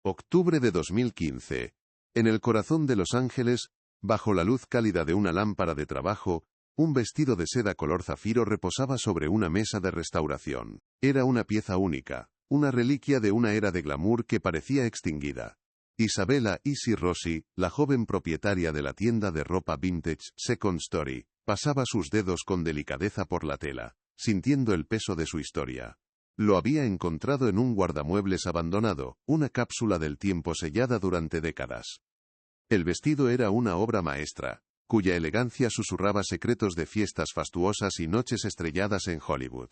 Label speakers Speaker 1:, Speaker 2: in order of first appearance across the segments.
Speaker 1: Octubre de 2015. En el corazón de Los Ángeles, bajo la luz cálida de una lámpara de trabajo, un vestido de seda color zafiro reposaba sobre una mesa de restauración. Era una pieza única, una reliquia de una era de glamour que parecía extinguida. Isabella Isi Rossi, la joven propietaria de la tienda de ropa vintage Second Story, pasaba sus dedos con delicadeza por la tela, sintiendo el peso de su historia. Lo había encontrado en un guardamuebles abandonado, una cápsula del tiempo sellada durante décadas. El vestido era una obra maestra, cuya elegancia susurraba secretos de fiestas fastuosas y noches estrelladas en Hollywood.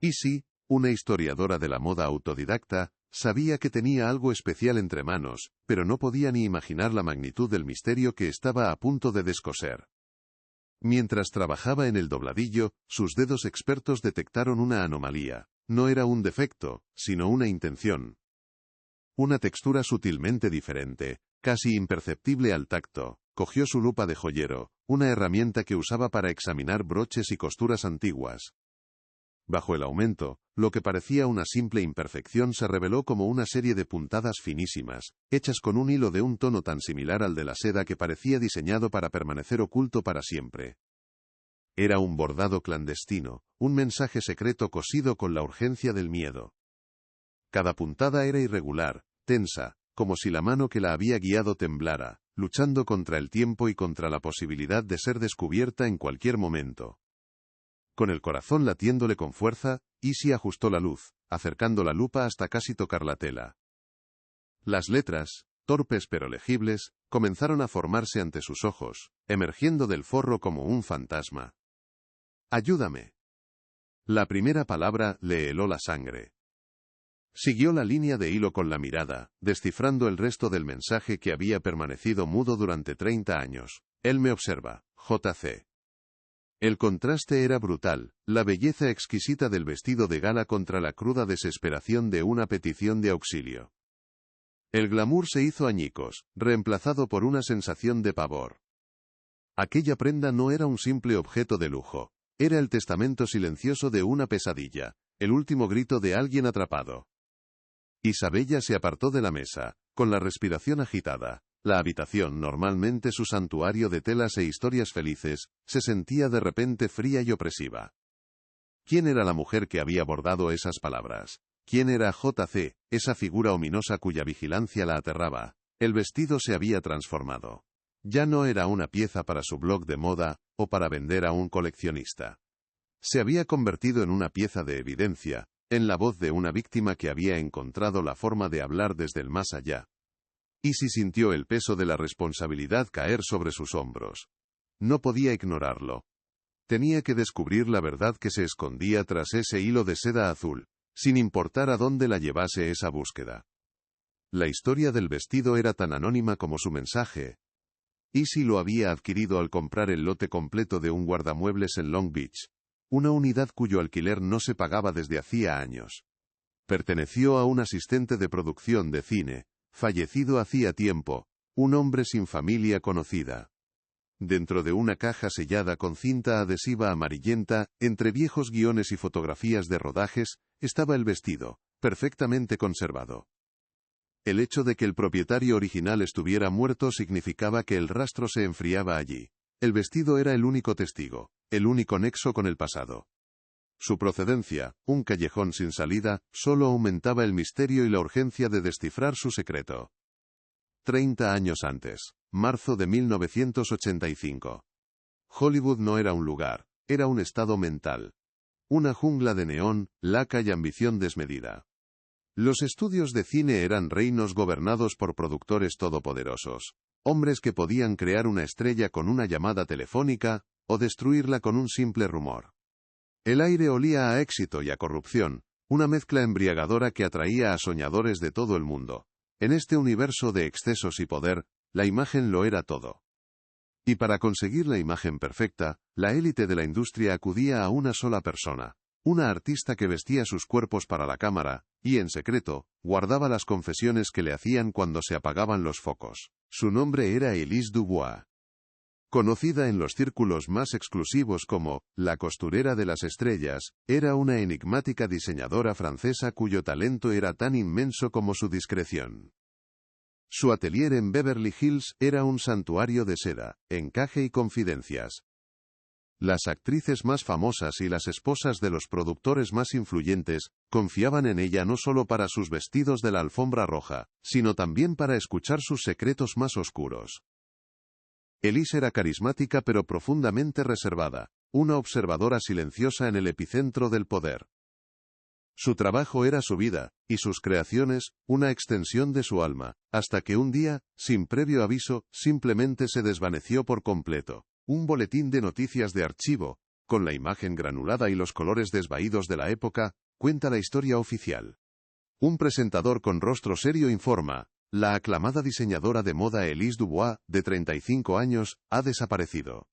Speaker 1: Isi, una historiadora de la moda autodidacta, sabía que tenía algo especial entre manos, pero no podía ni imaginar la magnitud del misterio que estaba a punto de descoser. Mientras trabajaba en el dobladillo, sus dedos expertos detectaron una anomalía. No era un defecto, sino una intención. Una textura sutilmente diferente, casi imperceptible al tacto. Cogió su lupa de joyero, una herramienta que usaba para examinar broches y costuras antiguas. Bajo el aumento, lo que parecía una simple imperfección se reveló como una serie de puntadas finísimas, hechas con un hilo de un tono tan similar al de la seda que parecía diseñado para permanecer oculto para siempre. Era un bordado clandestino, un mensaje secreto cosido con la urgencia del miedo. Cada puntada era irregular, tensa, como si la mano que la había guiado temblara, luchando contra el tiempo y contra la posibilidad de ser descubierta en cualquier momento. Con el corazón latiéndole con fuerza, Isi ajustó la luz, acercando la lupa hasta casi tocar la tela. Las letras, torpes pero legibles, comenzaron a formarse ante sus ojos, emergiendo del forro como un fantasma. «Ayúdame». La primera palabra le heló la sangre. Siguió la línea de hilo con la mirada, descifrando el resto del mensaje que había permanecido mudo durante 30 años. Él me observa, J.C. El contraste era brutal, la belleza exquisita del vestido de gala contra la cruda desesperación de una petición de auxilio. El glamour se hizo añicos, reemplazado por una sensación de pavor. Aquella prenda no era un simple objeto de lujo. Era el testamento silencioso de una pesadilla, el último grito de alguien atrapado. Isabella se apartó de la mesa, con la respiración agitada. La habitación, normalmente su santuario de telas e historias felices, se sentía de repente fría y opresiva. ¿Quién era la mujer que había bordado esas palabras? ¿Quién era J.C., esa figura ominosa cuya vigilancia la aterraba? El vestido se había transformado. Ya no era una pieza para su blog de moda, o para vender a un coleccionista. Se había convertido en una pieza de evidencia, en la voz de una víctima que había encontrado la forma de hablar desde el más allá. Isi sintió el peso de la responsabilidad caer sobre sus hombros. No podía ignorarlo. Tenía que descubrir la verdad que se escondía tras ese hilo de seda azul, sin importar a dónde la llevase esa búsqueda. La historia del vestido era tan anónima como su mensaje. Isi lo había adquirido al comprar el lote completo de un guardamuebles en Long Beach, una unidad cuyo alquiler no se pagaba desde hacía años. Perteneció a un asistente de producción de cine, fallecido hacía tiempo, un hombre sin familia conocida. Dentro de una caja sellada con cinta adhesiva amarillenta, entre viejos guiones y fotografías de rodajes, estaba el vestido, perfectamente conservado. El hecho de que el propietario original estuviera muerto significaba que el rastro se enfriaba allí. El vestido era el único testigo, el único nexo con el pasado. Su procedencia, un callejón sin salida, solo aumentaba el misterio y la urgencia de descifrar su secreto. 30 años antes, marzo de 1985. Hollywood no era un lugar, era un estado mental. Una jungla de neón, laca y ambición desmedida. Los estudios de cine eran reinos gobernados por productores todopoderosos, hombres que podían crear una estrella con una llamada telefónica, o destruirla con un simple rumor. El aire olía a éxito y a corrupción, una mezcla embriagadora que atraía a soñadores de todo el mundo. En este universo de excesos y poder, la imagen lo era todo. Y para conseguir la imagen perfecta, la élite de la industria acudía a una sola persona, una artista que vestía sus cuerpos para la cámara, y en secreto, guardaba las confesiones que le hacían cuando se apagaban los focos. Su nombre era Elise Dubois. Conocida en los círculos más exclusivos como «la costurera de las estrellas», era una enigmática diseñadora francesa cuyo talento era tan inmenso como su discreción. Su atelier en Beverly Hills era un santuario de seda, encaje y confidencias. Las actrices más famosas y las esposas de los productores más influyentes confiaban en ella no solo para sus vestidos de la alfombra roja, sino también para escuchar sus secretos más oscuros. Elise era carismática pero profundamente reservada, una observadora silenciosa en el epicentro del poder. Su trabajo era su vida, y sus creaciones, una extensión de su alma, hasta que un día, sin previo aviso, simplemente se desvaneció por completo. Un boletín de noticias de archivo, con la imagen granulada y los colores desvaídos de la época, cuenta la historia oficial. Un presentador con rostro serio informa: la aclamada diseñadora de moda Elise Dubois, de 35 años, ha desaparecido.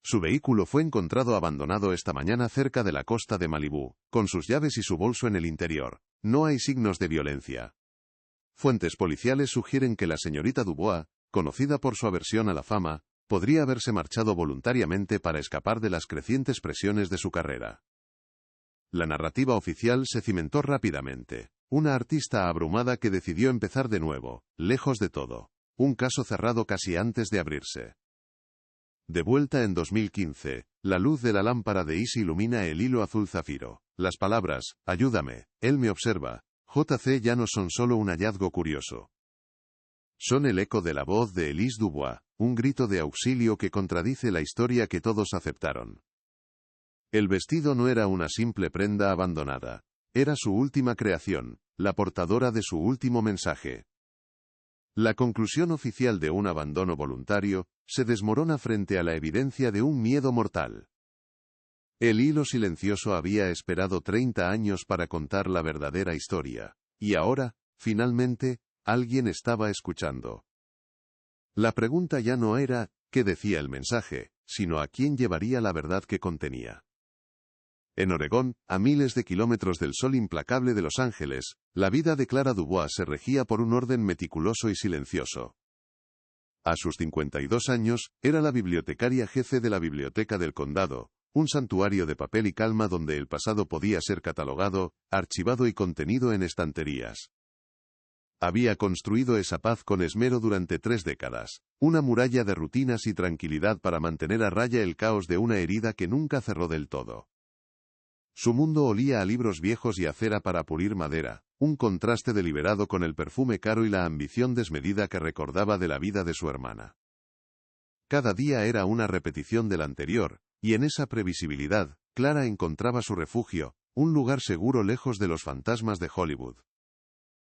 Speaker 1: Su vehículo fue encontrado abandonado esta mañana cerca de la costa de Malibú, con sus llaves y su bolso en el interior. No hay signos de violencia. Fuentes policiales sugieren que la señorita Dubois, conocida por su aversión a la fama, podría haberse marchado voluntariamente para escapar de las crecientes presiones de su carrera. La narrativa oficial se cimentó rápidamente. Una artista abrumada que decidió empezar de nuevo, lejos de todo. Un caso cerrado casi antes de abrirse. De vuelta en 2015, la luz de la lámpara de Is ilumina el hilo azul zafiro. Las palabras, ayúdame, él me observa, JC ya no son solo un hallazgo curioso. Son el eco de la voz de Elise Dubois, un grito de auxilio que contradice la historia que todos aceptaron. El vestido no era una simple prenda abandonada. Era su última creación, la portadora de su último mensaje. La conclusión oficial de un abandono voluntario se desmorona frente a la evidencia de un miedo mortal. El hilo silencioso había esperado 30 años para contar la verdadera historia, y ahora, finalmente, alguien estaba escuchando. La pregunta ya no era ¿qué decía el mensaje?, sino a quién llevaría la verdad que contenía. En Oregón, a miles de kilómetros del sol implacable de Los Ángeles, la vida de Clara Dubois se regía por un orden meticuloso y silencioso. A sus 52 años, era la bibliotecaria jefe de la Biblioteca del Condado, un santuario de papel y calma donde el pasado podía ser catalogado, archivado y contenido en estanterías. Había construido esa paz con esmero durante 3 décadas, una muralla de rutinas y tranquilidad para mantener a raya el caos de una herida que nunca cerró del todo. Su mundo olía a libros viejos y a cera para pulir madera, un contraste deliberado con el perfume caro y la ambición desmedida que recordaba de la vida de su hermana. Cada día era una repetición del anterior, y en esa previsibilidad, Clara encontraba su refugio, un lugar seguro lejos de los fantasmas de Hollywood.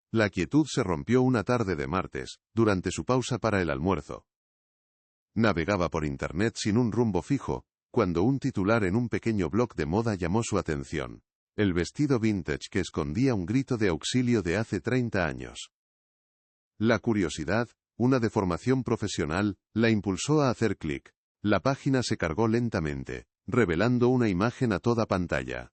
Speaker 1: La quietud se rompió una tarde de martes, durante su pausa para el almuerzo. Navegaba por internet sin un rumbo fijo, cuando un titular en un pequeño blog de moda llamó su atención. El vestido vintage que escondía un grito de auxilio de hace 30 años. La curiosidad, una deformación profesional, la impulsó a hacer clic. La página se cargó lentamente, revelando una imagen a toda pantalla.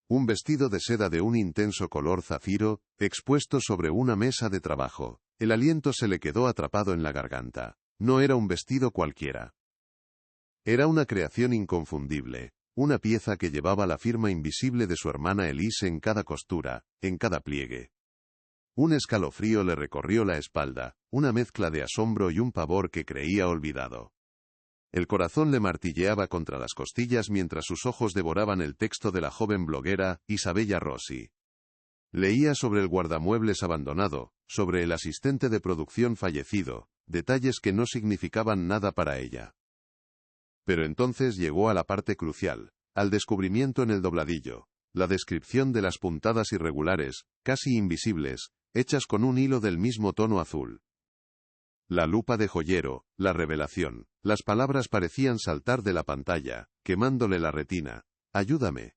Speaker 1: Un vestido de seda de un intenso color zafiro, expuesto sobre una mesa de trabajo. El aliento se le quedó atrapado en la garganta. No era un vestido cualquiera. Era una creación inconfundible, una pieza que llevaba la firma invisible de su hermana Elise en cada costura, en cada pliegue. Un escalofrío le recorrió la espalda, una mezcla de asombro y un pavor que creía olvidado. El corazón le martilleaba contra las costillas mientras sus ojos devoraban el texto de la joven bloguera, Isabella Rossi. Leía sobre el guardamuebles abandonado, sobre el asistente de producción fallecido, detalles que no significaban nada para ella. Pero entonces llegó a la parte crucial, al descubrimiento en el dobladillo, la descripción de las puntadas irregulares, casi invisibles, hechas con un hilo del mismo tono azul. La lupa de joyero, la revelación, las palabras parecían saltar de la pantalla, quemándole la retina. Ayúdame.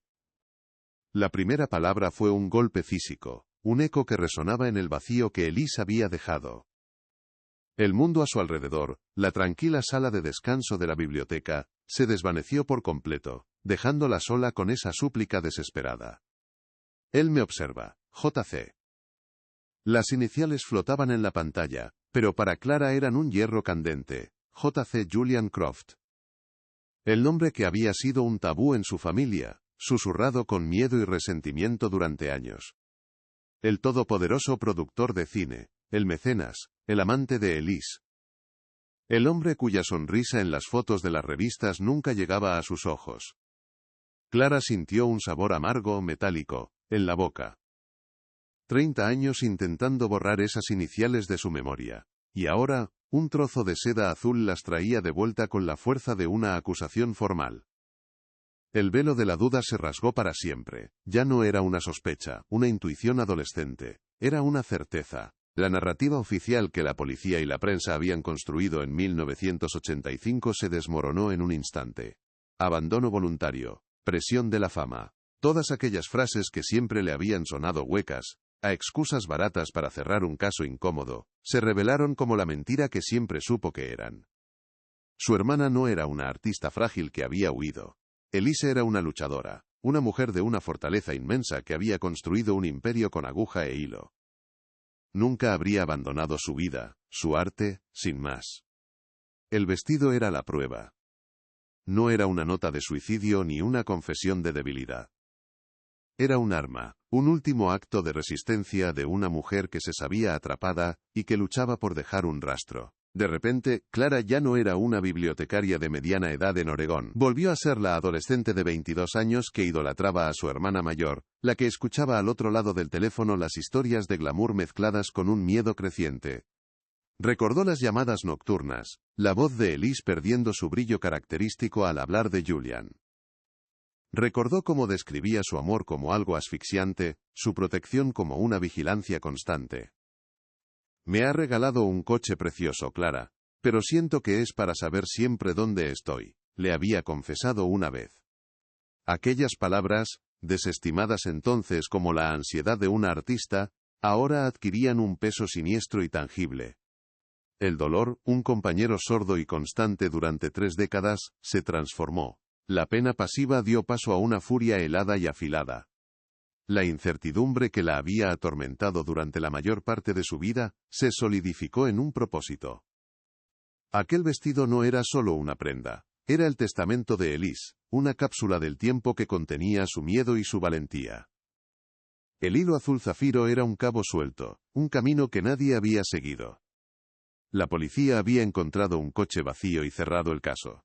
Speaker 1: La primera palabra fue un golpe físico, un eco que resonaba en el vacío que Elise había dejado. El mundo a su alrededor, la tranquila sala de descanso de la biblioteca, se desvaneció por completo, dejándola sola con esa súplica desesperada. Él me observa, JC. Las iniciales flotaban en la pantalla, pero para Clara eran un hierro candente, J.C. Julian Croft. El nombre que había sido un tabú en su familia, susurrado con miedo y resentimiento durante años. El todopoderoso productor de cine, el mecenas, el amante de Elise. El hombre cuya sonrisa en las fotos de las revistas nunca llegaba a sus ojos. Clara sintió un sabor amargo, metálico, en la boca. 30 años intentando borrar esas iniciales de su memoria. Y ahora, un trozo de seda azul las traía de vuelta con la fuerza de una acusación formal. El velo de la duda se rasgó para siempre. Ya no era una sospecha, una intuición adolescente. Era una certeza. La narrativa oficial que la policía y la prensa habían construido en 1985 se desmoronó en un instante. Abandono voluntario. Presión de la fama. Todas aquellas frases que siempre le habían sonado huecas, a excusas baratas para cerrar un caso incómodo, se revelaron como la mentira que siempre supo que eran. Su hermana no era una artista frágil que había huido. Elise era una luchadora, una mujer de una fortaleza inmensa que había construido un imperio con aguja e hilo. Nunca habría abandonado su vida, su arte, sin más. El vestido era la prueba. No era una nota de suicidio ni una confesión de debilidad. Era un arma, un último acto de resistencia de una mujer que se sabía atrapada y que luchaba por dejar un rastro. De repente, Clara ya no era una bibliotecaria de mediana edad en Oregón. Volvió a ser la adolescente de 22 años que idolatraba a su hermana mayor, la que escuchaba al otro lado del teléfono las historias de glamour mezcladas con un miedo creciente. Recordó las llamadas nocturnas, la voz de Elise perdiendo su brillo característico al hablar de Julian. Recordó cómo describía su amor como algo asfixiante, su protección como una vigilancia constante. Me ha regalado un coche precioso, Clara, pero siento que es para saber siempre dónde estoy, le había confesado una vez. Aquellas palabras, desestimadas entonces como la ansiedad de una artista, ahora adquirían un peso siniestro y tangible. El dolor, un compañero sordo y constante durante 3 décadas, se transformó. La pena pasiva dio paso a una furia helada y afilada. La incertidumbre que la había atormentado durante la mayor parte de su vida, se solidificó en un propósito. Aquel vestido no era solo una prenda, era el testamento de Elise, una cápsula del tiempo que contenía su miedo y su valentía. El hilo azul zafiro era un cabo suelto, un camino que nadie había seguido. La policía había encontrado un coche vacío y cerrado el caso.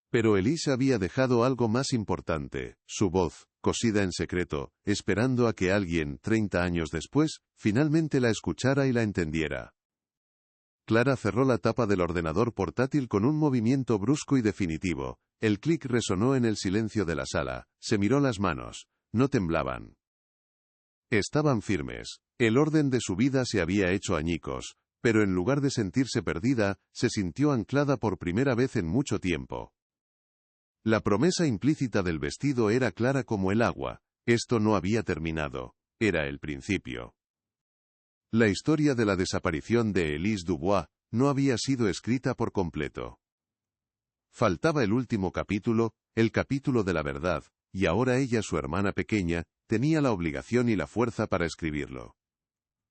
Speaker 1: Pero Elise había dejado algo más importante, su voz, cosida en secreto, esperando a que alguien, 30 años después, finalmente la escuchara y la entendiera. Clara cerró la tapa del ordenador portátil con un movimiento brusco y definitivo. El clic resonó en el silencio de la sala, se miró las manos, no temblaban. Estaban firmes, el orden de su vida se había hecho añicos, pero en lugar de sentirse perdida, se sintió anclada por primera vez en mucho tiempo. La promesa implícita del vestido era clara como el agua, esto no había terminado, era el principio. La historia de la desaparición de Elise Dubois no había sido escrita por completo. Faltaba el último capítulo, el capítulo de la verdad, y ahora ella, su hermana pequeña, tenía la obligación y la fuerza para escribirlo.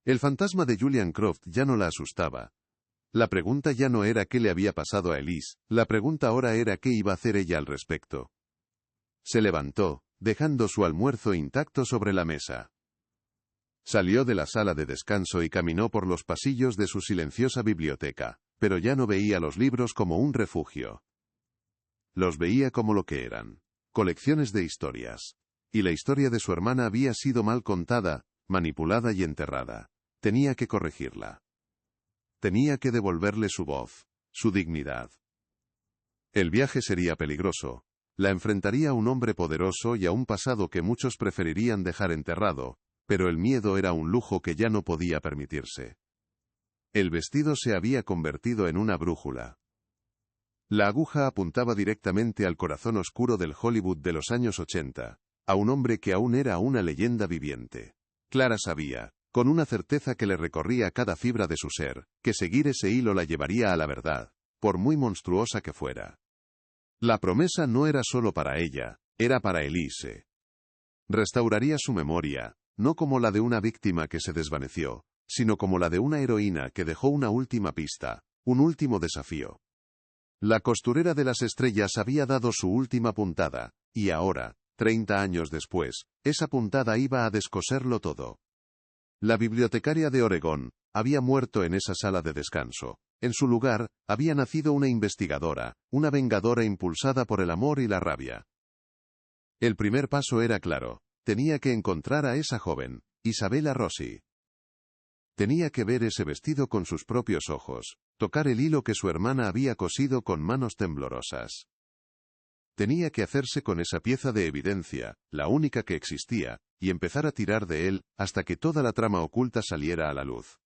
Speaker 1: El fantasma de Julian Croft ya no la asustaba. La pregunta ya no era qué le había pasado a Elise, la pregunta ahora era qué iba a hacer ella al respecto. Se levantó, dejando su almuerzo intacto sobre la mesa. Salió de la sala de descanso y caminó por los pasillos de su silenciosa biblioteca, pero ya no veía los libros como un refugio. Los veía como lo que eran, colecciones de historias. Y la historia de su hermana había sido mal contada, manipulada y enterrada. Tenía que corregirla. Tenía que devolverle su voz, su dignidad. El viaje sería peligroso. La enfrentaría a un hombre poderoso y a un pasado que muchos preferirían dejar enterrado, pero el miedo era un lujo que ya no podía permitirse. El vestido se había convertido en una brújula. La aguja apuntaba directamente al corazón oscuro del Hollywood de los años 80, a un hombre que aún era una leyenda viviente. Clara sabía, con una certeza que le recorría cada fibra de su ser, que seguir ese hilo la llevaría a la verdad, por muy monstruosa que fuera. La promesa no era solo para ella, era para Elise. Restauraría su memoria, no como la de una víctima que se desvaneció, sino como la de una heroína que dejó una última pista, un último desafío. La costurera de las estrellas había dado su última puntada, y ahora, 30 años después, esa puntada iba a descoserlo todo. La bibliotecaria de Oregón había muerto en esa sala de descanso. En su lugar, había nacido una investigadora, una vengadora impulsada por el amor y la rabia. El primer paso era claro. Tenía que encontrar a esa joven, Isabella Rossi. Tenía que ver ese vestido con sus propios ojos, tocar el hilo que su hermana había cosido con manos temblorosas. Tenía que hacerse con esa pieza de evidencia, la única que existía, y empezar a tirar de él, hasta que toda la trama oculta saliera a la luz.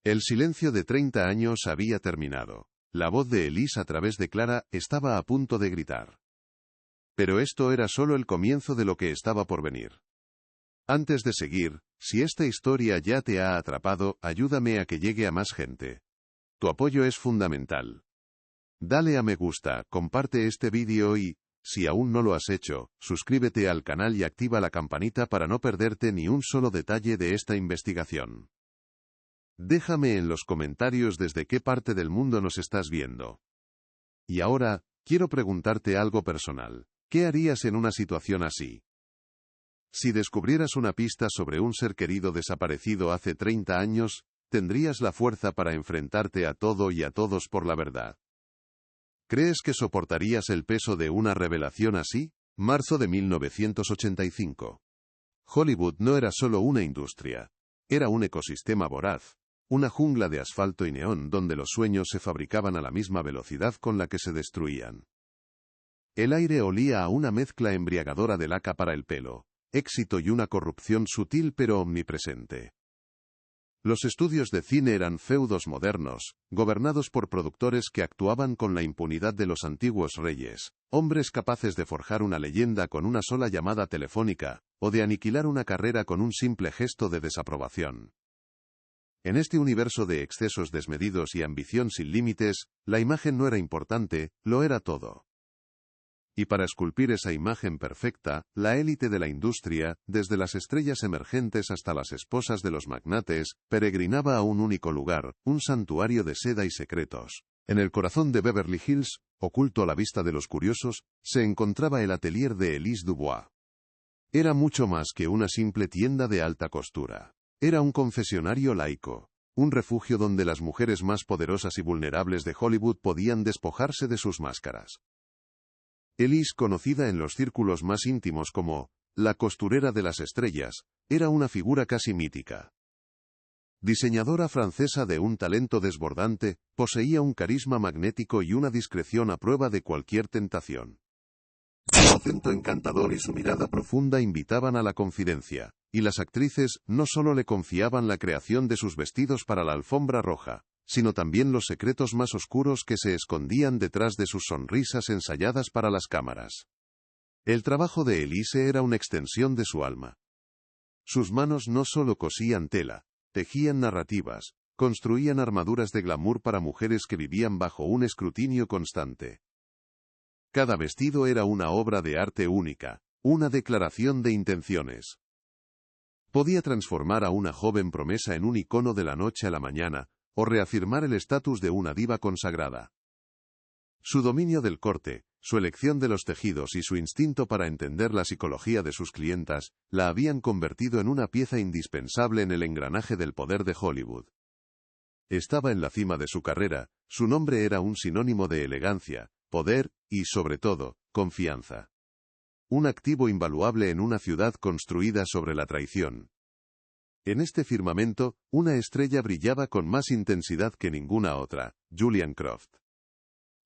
Speaker 1: El silencio de 30 años había terminado. La voz de Elise a través de Clara estaba a punto de gritar. Pero esto era solo el comienzo de lo que estaba por venir. Antes de seguir, si esta historia ya te ha atrapado, ayúdame a que llegue a más gente. Tu apoyo es fundamental. Dale a me gusta, comparte este vídeo y, si aún no lo has hecho, suscríbete al canal y activa la campanita para no perderte ni un solo detalle de esta investigación. Déjame en los comentarios desde qué parte del mundo nos estás viendo. Y ahora, quiero preguntarte algo personal. ¿Qué harías en una situación así? Si descubrieras una pista sobre un ser querido desaparecido hace 30 años, ¿tendrías la fuerza para enfrentarte a todo y a todos por la verdad? ¿Crees que soportarías el peso de una revelación así? Marzo de 1985. Hollywood no era solo una industria. Era un ecosistema voraz. Una jungla de asfalto y neón donde los sueños se fabricaban a la misma velocidad con la que se destruían. El aire olía a una mezcla embriagadora de laca para el pelo, éxito y una corrupción sutil pero omnipresente. Los estudios de cine eran feudos modernos, gobernados por productores que actuaban con la impunidad de los antiguos reyes, hombres capaces de forjar una leyenda con una sola llamada telefónica, o de aniquilar una carrera con un simple gesto de desaprobación. En este universo de excesos desmedidos y ambición sin límites, la imagen no era importante, lo era todo. Y para esculpir esa imagen perfecta, la élite de la industria, desde las estrellas emergentes hasta las esposas de los magnates, peregrinaba a un único lugar, un santuario de seda y secretos. En el corazón de Beverly Hills, oculto a la vista de los curiosos, se encontraba el atelier de Elise Dubois. Era mucho más que una simple tienda de alta costura. Era un confesionario laico, un refugio donde las mujeres más poderosas y vulnerables de Hollywood podían despojarse de sus máscaras. Elise, conocida en los círculos más íntimos como la costurera de las estrellas, era una figura casi mítica. Diseñadora francesa de un talento desbordante, poseía un carisma magnético y una discreción a prueba de cualquier tentación. Su acento encantador y su mirada profunda invitaban a la confidencia, y las actrices no solo le confiaban la creación de sus vestidos para la alfombra roja, sino también los secretos más oscuros que se escondían detrás de sus sonrisas ensayadas para las cámaras. El trabajo de Elise era una extensión de su alma. Sus manos no solo cosían tela, tejían narrativas, construían armaduras de glamour para mujeres que vivían bajo un escrutinio constante. Cada vestido era una obra de arte única, una declaración de intenciones. Podía transformar a una joven promesa en un icono de la noche a la mañana, o reafirmar el estatus de una diva consagrada. Su dominio del corte, su elección de los tejidos y su instinto para entender la psicología de sus clientas, la habían convertido en una pieza indispensable en el engranaje del poder de Hollywood. Estaba en la cima de su carrera, su nombre era un sinónimo de elegancia, poder, y sobre todo, confianza. Un activo invaluable en una ciudad construida sobre la traición. En este firmamento, una estrella brillaba con más intensidad que ninguna otra, Julian Croft.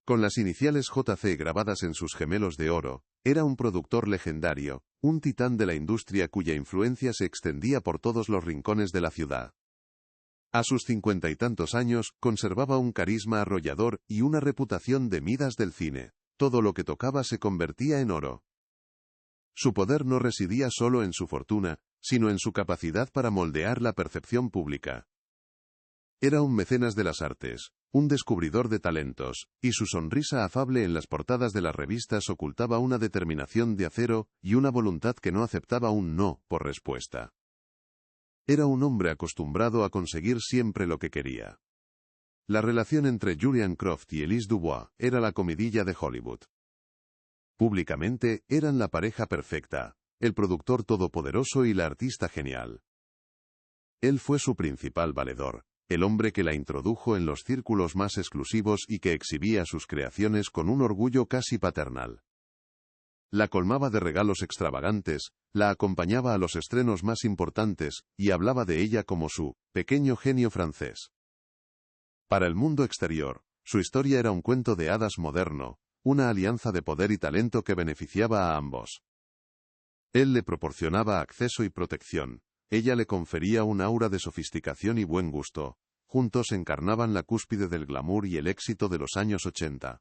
Speaker 1: Con las iniciales JC grabadas en sus gemelos de oro, era un productor legendario, un titán de la industria cuya influencia se extendía por todos los rincones de la ciudad. A sus 50 y tantos años, conservaba un carisma arrollador y una reputación de Midas del cine. Todo lo que tocaba se convertía en oro. Su poder no residía solo en su fortuna, sino en su capacidad para moldear la percepción pública. Era un mecenas de las artes, un descubridor de talentos, y su sonrisa afable en las portadas de las revistas ocultaba una determinación de acero y una voluntad que no aceptaba un no por respuesta. Era un hombre acostumbrado a conseguir siempre lo que quería. La relación entre Julian Croft y Elise Dubois era la comidilla de Hollywood. Públicamente, eran la pareja perfecta, el productor todopoderoso y la artista genial. Él fue su principal valedor, el hombre que la introdujo en los círculos más exclusivos y que exhibía sus creaciones con un orgullo casi paternal. La colmaba de regalos extravagantes, la acompañaba a los estrenos más importantes, y hablaba de ella como su pequeño genio francés. Para el mundo exterior, su historia era un cuento de hadas moderno, una alianza de poder y talento que beneficiaba a ambos. Él le proporcionaba acceso y protección, ella le confería un aura de sofisticación y buen gusto, juntos encarnaban la cúspide del glamour y el éxito de los años 80.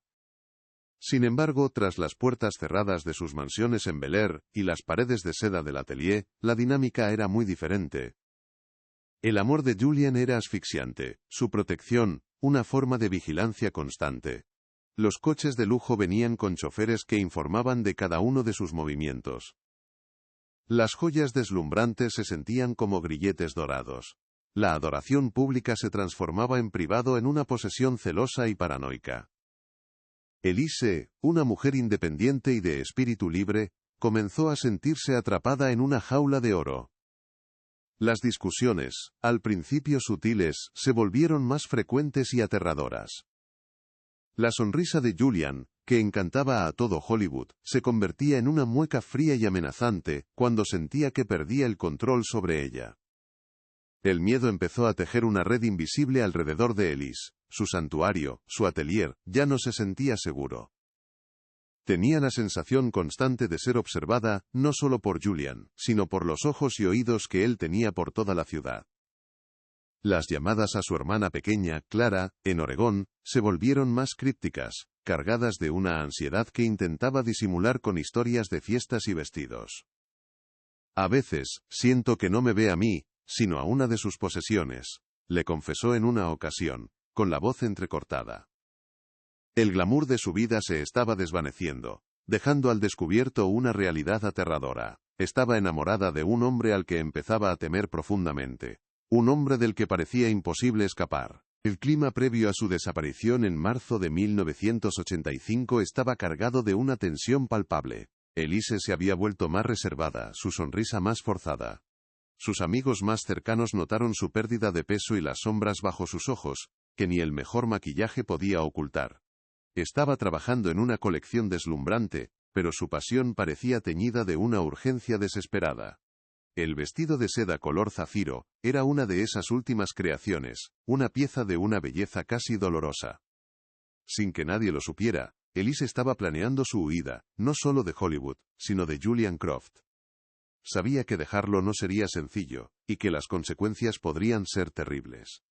Speaker 1: Sin embargo, tras las puertas cerradas de sus mansiones en Bel Air y las paredes de seda del atelier, la dinámica era muy diferente. El amor de Julian era asfixiante, su protección, una forma de vigilancia constante. Los coches de lujo venían con choferes que informaban de cada uno de sus movimientos. Las joyas deslumbrantes se sentían como grilletes dorados. La adoración pública se transformaba en privado en una posesión celosa y paranoica. Elise, una mujer independiente y de espíritu libre, comenzó a sentirse atrapada en una jaula de oro. Las discusiones, al principio sutiles, se volvieron más frecuentes y aterradoras. La sonrisa de Julian, que encantaba a todo Hollywood, se convertía en una mueca fría y amenazante cuando sentía que perdía el control sobre ella. El miedo empezó a tejer una red invisible alrededor de Elise, su santuario, su atelier, ya no se sentía seguro. Tenía la sensación constante de ser observada, no solo por Julian, sino por los ojos y oídos que él tenía por toda la ciudad. Las llamadas a su hermana pequeña, Clara, en Oregón, se volvieron más crípticas, cargadas de una ansiedad que intentaba disimular con historias de fiestas y vestidos. A veces, siento que no me ve a mí, sino a una de sus posesiones, le confesó en una ocasión, con la voz entrecortada. El glamour de su vida se estaba desvaneciendo, dejando al descubierto una realidad aterradora. Estaba enamorada de un hombre al que empezaba a temer profundamente. Un hombre del que parecía imposible escapar. El clima previo a su desaparición en marzo de 1985 estaba cargado de una tensión palpable. Elise se había vuelto más reservada, su sonrisa más forzada. Sus amigos más cercanos notaron su pérdida de peso y las sombras bajo sus ojos, que ni el mejor maquillaje podía ocultar. Estaba trabajando en una colección deslumbrante, pero su pasión parecía teñida de una urgencia desesperada. El vestido de seda color zafiro era una de esas últimas creaciones, una pieza de una belleza casi dolorosa. Sin que nadie lo supiera, Elise estaba planeando su huida, no solo de Hollywood, sino de Julian Croft. Sabía que dejarlo no sería sencillo, y que las consecuencias podrían ser terribles.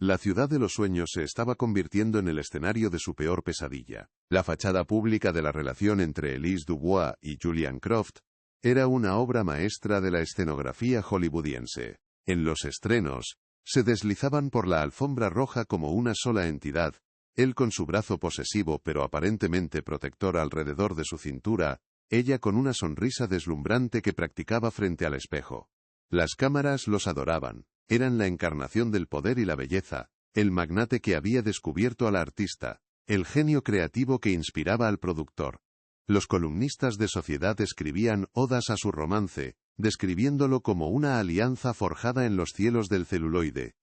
Speaker 1: La ciudad de los sueños se estaba convirtiendo en el escenario de su peor pesadilla. La fachada pública de la relación entre Elise Dubois y Julian Croft era una obra maestra de la escenografía hollywoodiense. En los estrenos, se deslizaban por la alfombra roja como una sola entidad, él con su brazo posesivo pero aparentemente protector alrededor de su cintura, ella con una sonrisa deslumbrante que practicaba frente al espejo. Las cámaras los adoraban. Eran la encarnación del poder y la belleza, el magnate que había descubierto a la artista, el genio creativo que inspiraba al productor. Los columnistas de Sociedad escribían odas a su romance, describiéndolo como una alianza forjada en los cielos del celuloide.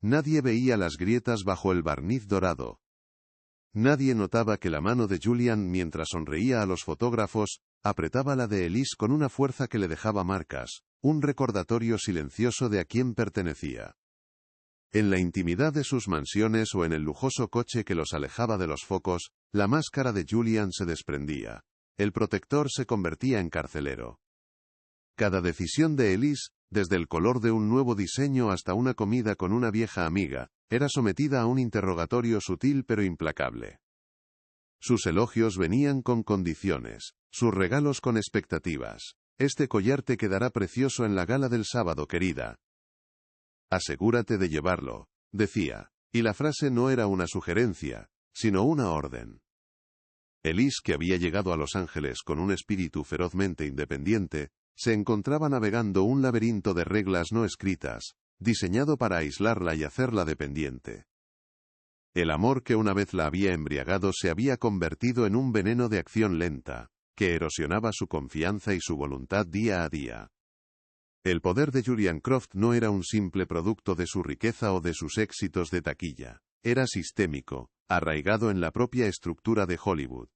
Speaker 1: Nadie veía las grietas bajo el barniz dorado. Nadie notaba que la mano de Julian, mientras sonreía a los fotógrafos, apretaba la de Elise con una fuerza que le dejaba marcas, un recordatorio silencioso de a quién pertenecía. En la intimidad de sus mansiones o en el lujoso coche que los alejaba de los focos, la máscara de Julian se desprendía. El protector se convertía en carcelero. Cada decisión de Elise, desde el color de un nuevo diseño hasta una comida con una vieja amiga, era sometida a un interrogatorio sutil pero implacable. Sus elogios venían con condiciones, sus regalos con expectativas. Este collar te quedará precioso en la gala del sábado, querida. Asegúrate de llevarlo, decía, y la frase no era una sugerencia, sino una orden. Elise, que había llegado a Los Ángeles con un espíritu ferozmente independiente, se encontraba navegando un laberinto de reglas no escritas, diseñado para aislarla y hacerla dependiente. El amor que una vez la había embriagado se había convertido en un veneno de acción lenta, que erosionaba su confianza y su voluntad día a día. El poder de Julian Croft no era un simple producto de su riqueza o de sus éxitos de taquilla, era sistémico, arraigado en la propia estructura de Hollywood.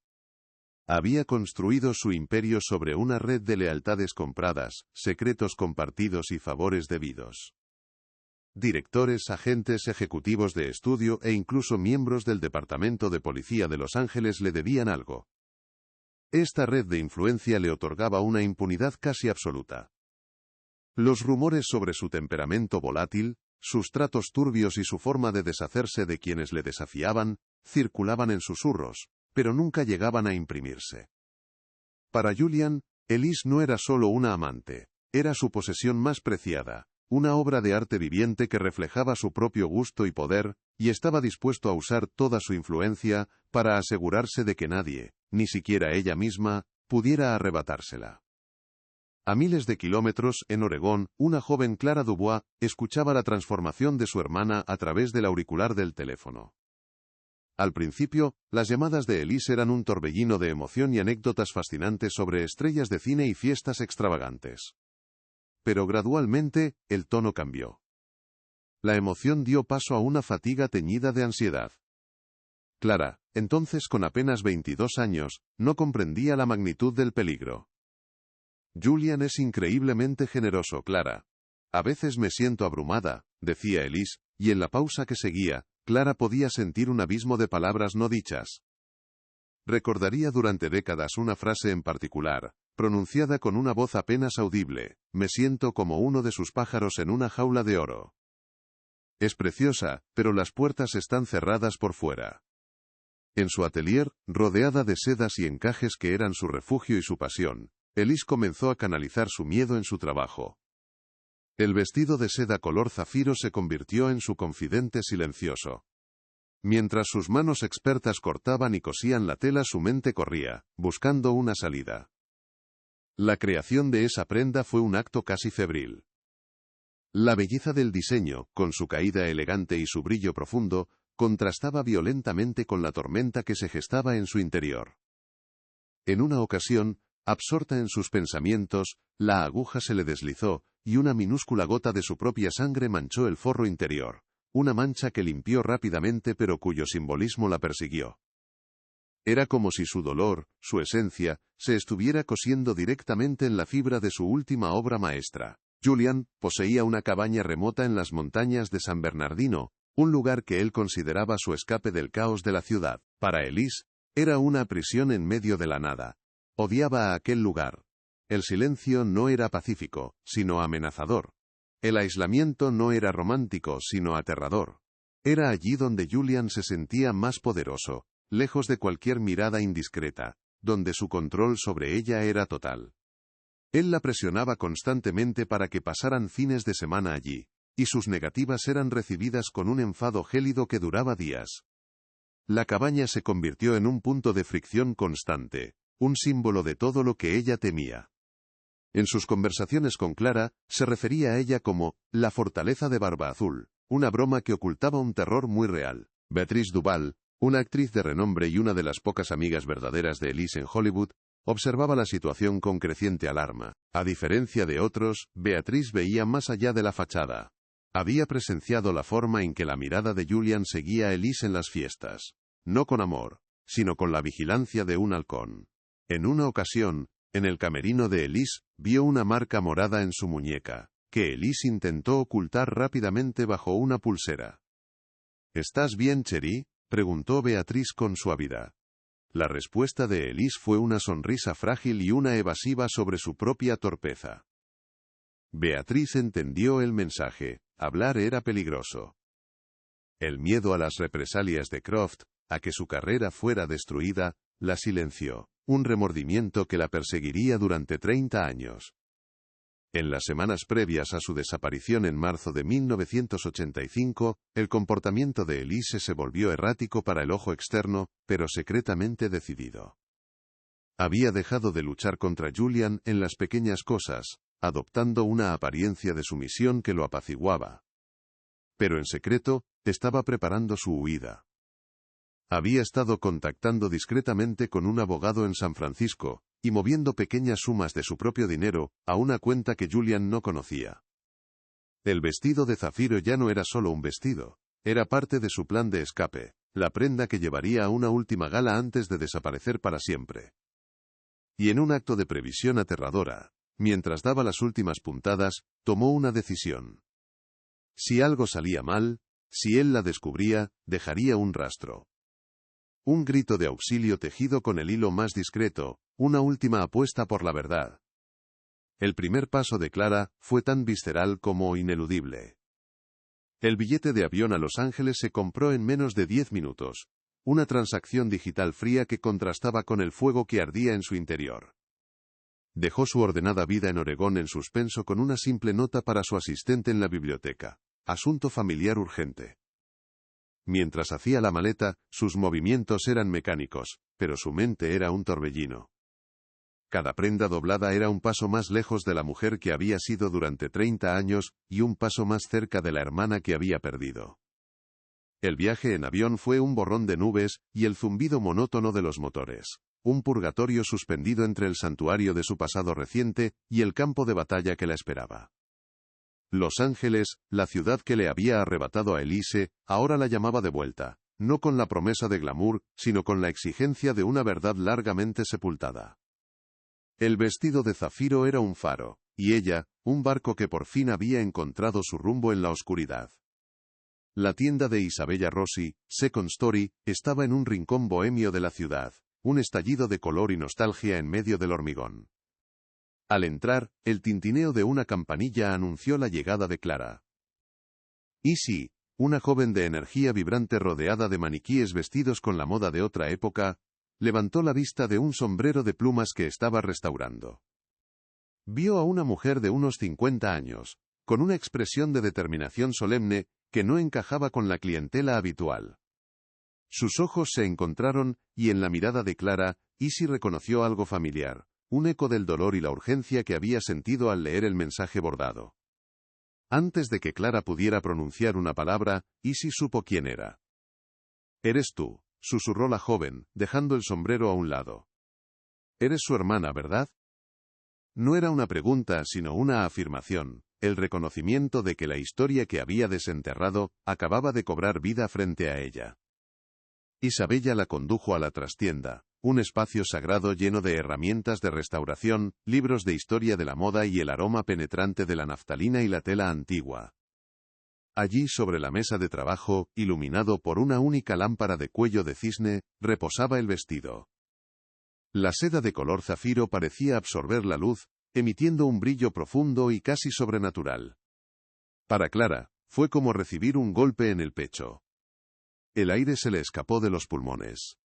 Speaker 1: Había construido su imperio sobre una red de lealtades compradas, secretos compartidos y favores debidos. Directores, agentes, ejecutivos de estudio e incluso miembros del Departamento de Policía de Los Ángeles le debían algo. Esta red de influencia le otorgaba una impunidad casi absoluta. Los rumores sobre su temperamento volátil, sus tratos turbios y su forma de deshacerse de quienes le desafiaban, circulaban en susurros, pero nunca llegaban a imprimirse. Para Julian, Elise no era solo una amante, era su posesión más preciada, una obra de arte viviente que reflejaba su propio gusto y poder, y estaba dispuesto a usar toda su influencia para asegurarse de que nadie, ni siquiera ella misma, pudiera arrebatársela. A miles de kilómetros, en Oregón, una joven Clara Dubois escuchaba la transformación de su hermana a través del auricular del teléfono. Al principio, las llamadas de Elise eran un torbellino de emoción y anécdotas fascinantes sobre estrellas de cine y fiestas extravagantes. Pero gradualmente, el tono cambió. La emoción dio paso a una fatiga teñida de ansiedad. Clara, entonces con apenas 22 años, no comprendía la magnitud del peligro. Julian es increíblemente generoso, Clara. A veces me siento abrumada, decía Elise, y en la pausa que seguía, Clara podía sentir un abismo de palabras no dichas. Recordaría durante décadas una frase en particular, pronunciada con una voz apenas audible: me siento como uno de sus pájaros en una jaula de oro. Es preciosa, pero las puertas están cerradas por fuera. En su atelier, rodeada de sedas y encajes que eran su refugio y su pasión, Elise comenzó a canalizar su miedo en su trabajo. El vestido de seda color zafiro se convirtió en su confidente silencioso. Mientras sus manos expertas cortaban y cosían la tela, su mente corría, buscando una salida. La creación de esa prenda fue un acto casi febril. La belleza del diseño, con su caída elegante y su brillo profundo, contrastaba violentamente con la tormenta que se gestaba en su interior. En una ocasión, absorta en sus pensamientos, la aguja se le deslizó, y una minúscula gota de su propia sangre manchó el forro interior, una mancha que limpió rápidamente pero cuyo simbolismo la persiguió. Era como si su dolor, su esencia, se estuviera cosiendo directamente en la fibra de su última obra maestra. Julian poseía una cabaña remota en las montañas de San Bernardino, un lugar que él consideraba su escape del caos de la ciudad. Para Elise, era una prisión en medio de la nada. Odiaba a aquel lugar. El silencio no era pacífico, sino amenazador. El aislamiento no era romántico, sino aterrador. Era allí donde Julian se sentía más poderoso, lejos de cualquier mirada indiscreta, donde su control sobre ella era total. Él la presionaba constantemente para que pasaran fines de semana allí, y sus negativas eran recibidas con un enfado gélido que duraba días. La cabaña se convirtió en un punto de fricción constante, un símbolo de todo lo que ella temía. En sus conversaciones con Clara, se refería a ella como la fortaleza de Barba Azul, una broma que ocultaba un terror muy real. Beatrice Duval, una actriz de renombre y una de las pocas amigas verdaderas de Elise en Hollywood, observaba la situación con creciente alarma. A diferencia de otros, Beatrice veía más allá de la fachada. Había presenciado la forma en que la mirada de Julian seguía a Elise en las fiestas. No con amor, sino con la vigilancia de un halcón. En una ocasión, en el camerino de Elise, vio una marca morada en su muñeca, que Elise intentó ocultar rápidamente bajo una pulsera. ¿Estás bien, Cherie?, preguntó Beatrice con suavidad. La respuesta de Elise fue una sonrisa frágil y una evasiva sobre su propia torpeza. Beatrice entendió el mensaje: hablar era peligroso. El miedo a las represalias de Croft, a que su carrera fuera destruida, la silenció, un remordimiento que la perseguiría durante 30 años. En las semanas previas a su desaparición en marzo de 1985, el comportamiento de Elise se volvió errático para el ojo externo, pero secretamente decidido. Había dejado de luchar contra Julian en las pequeñas cosas, adoptando una apariencia de sumisión que lo apaciguaba. Pero en secreto, estaba preparando su huida. Había estado contactando discretamente con un abogado en San Francisco, y moviendo pequeñas sumas de su propio dinero, a una cuenta que Julian no conocía. El vestido de zafiro ya no era solo un vestido, era parte de su plan de escape, la prenda que llevaría a una última gala antes de desaparecer para siempre. Y en un acto de previsión aterradora, mientras daba las últimas puntadas, tomó una decisión. Si algo salía mal, si él la descubría, dejaría un rastro. Un grito de auxilio tejido con el hilo más discreto, una última apuesta por la verdad. El primer paso de Clara fue tan visceral como ineludible. El billete de avión a Los Ángeles se compró en menos de 10 minutos, una transacción digital fría que contrastaba con el fuego que ardía en su interior. Dejó su ordenada vida en Oregón en suspenso con una simple nota para su asistente en la biblioteca. Asunto familiar urgente. Mientras hacía la maleta, sus movimientos eran mecánicos, pero su mente era un torbellino. Cada prenda doblada era un paso más lejos de la mujer que había sido durante 30 años, y un paso más cerca de la hermana que había perdido. El viaje en avión fue un borrón de nubes, y el zumbido monótono de los motores. Un purgatorio suspendido entre el santuario de su pasado reciente, y el campo de batalla que la esperaba. Los Ángeles, la ciudad que le había arrebatado a Elise, ahora la llamaba de vuelta, no con la promesa de glamour, sino con la exigencia de una verdad largamente sepultada. El vestido de zafiro era un faro, y ella, un barco que por fin había encontrado su rumbo en la oscuridad. La tienda de Isabella Rossi, Second Story, estaba en un rincón bohemio de la ciudad, un estallido de color y nostalgia en medio del hormigón. Al entrar, el tintineo de una campanilla anunció la llegada de Clara. Issy, una joven de energía vibrante rodeada de maniquíes vestidos con la moda de otra época, levantó la vista de un sombrero de plumas que estaba restaurando. Vio a una mujer de unos 50 años, con una expresión de determinación solemne que no encajaba con la clientela habitual. Sus ojos se encontraron, y en la mirada de Clara, Issy reconoció algo familiar. Un eco del dolor y la urgencia que había sentido al leer el mensaje bordado. Antes de que Clara pudiera pronunciar una palabra, Issy supo quién era. «Eres tú», susurró la joven, dejando el sombrero a un lado. «Eres su hermana, ¿verdad?» No era una pregunta, sino una afirmación, el reconocimiento de que la historia que había desenterrado acababa de cobrar vida frente a ella. Isabella la condujo a la trastienda, un espacio sagrado lleno de herramientas de restauración, libros de historia de la moda y el aroma penetrante de la naftalina y la tela antigua. Allí sobre la mesa de trabajo, iluminado por una única lámpara de cuello de cisne, reposaba el vestido. La seda de color zafiro parecía absorber la luz, emitiendo un brillo profundo y casi sobrenatural. Para Clara, fue como recibir un golpe en el pecho. El aire se le escapó de los pulmones.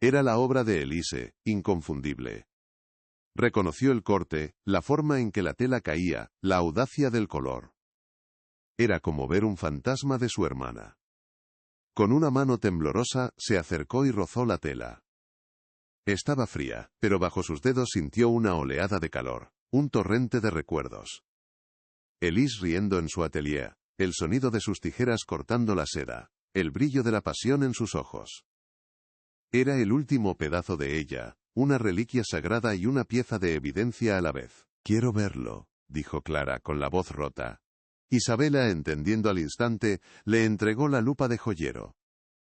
Speaker 1: Era la obra de Elise, inconfundible. Reconoció el corte, la forma en que la tela caía, la audacia del color. Era como ver un fantasma de su hermana. Con una mano temblorosa, se acercó y rozó la tela. Estaba fría, pero bajo sus dedos sintió una oleada de calor, un torrente de recuerdos. Elise riendo en su atelier, el sonido de sus tijeras cortando la seda, el brillo de la pasión en sus ojos. Era el último pedazo de ella, una reliquia sagrada y una pieza de evidencia a la vez. «Quiero verlo», dijo Clara con la voz rota. Isabella, entendiendo al instante, le entregó la lupa de joyero.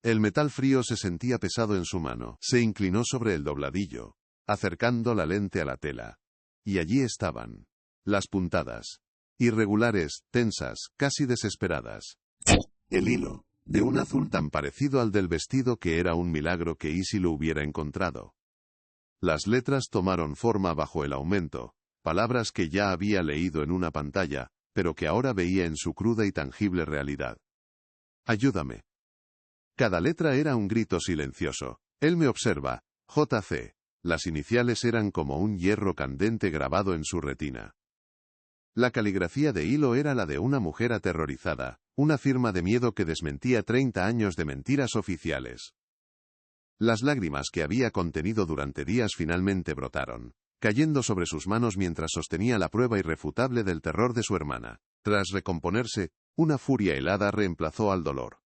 Speaker 1: El metal frío se sentía pesado en su mano. Se inclinó sobre el dobladillo, acercando la lente a la tela. Y allí estaban. Las puntadas. Irregulares, tensas, casi desesperadas. El hilo, de un azul tan parecido al del vestido que era un milagro que Issy lo hubiera encontrado. Las letras tomaron forma bajo el aumento, palabras que ya había leído en una pantalla, pero que ahora veía en su cruda y tangible realidad. «Ayúdame». Cada letra era un grito silencioso. «Él me observa, JC». Las iniciales eran como un hierro candente grabado en su retina. La caligrafía de hilo era la de una mujer aterrorizada, una firma de miedo que desmentía 30 años de mentiras oficiales. Las lágrimas que había contenido durante días finalmente brotaron, cayendo sobre sus manos mientras sostenía la prueba irrefutable del terror de su hermana. Tras recomponerse, una furia helada reemplazó al dolor.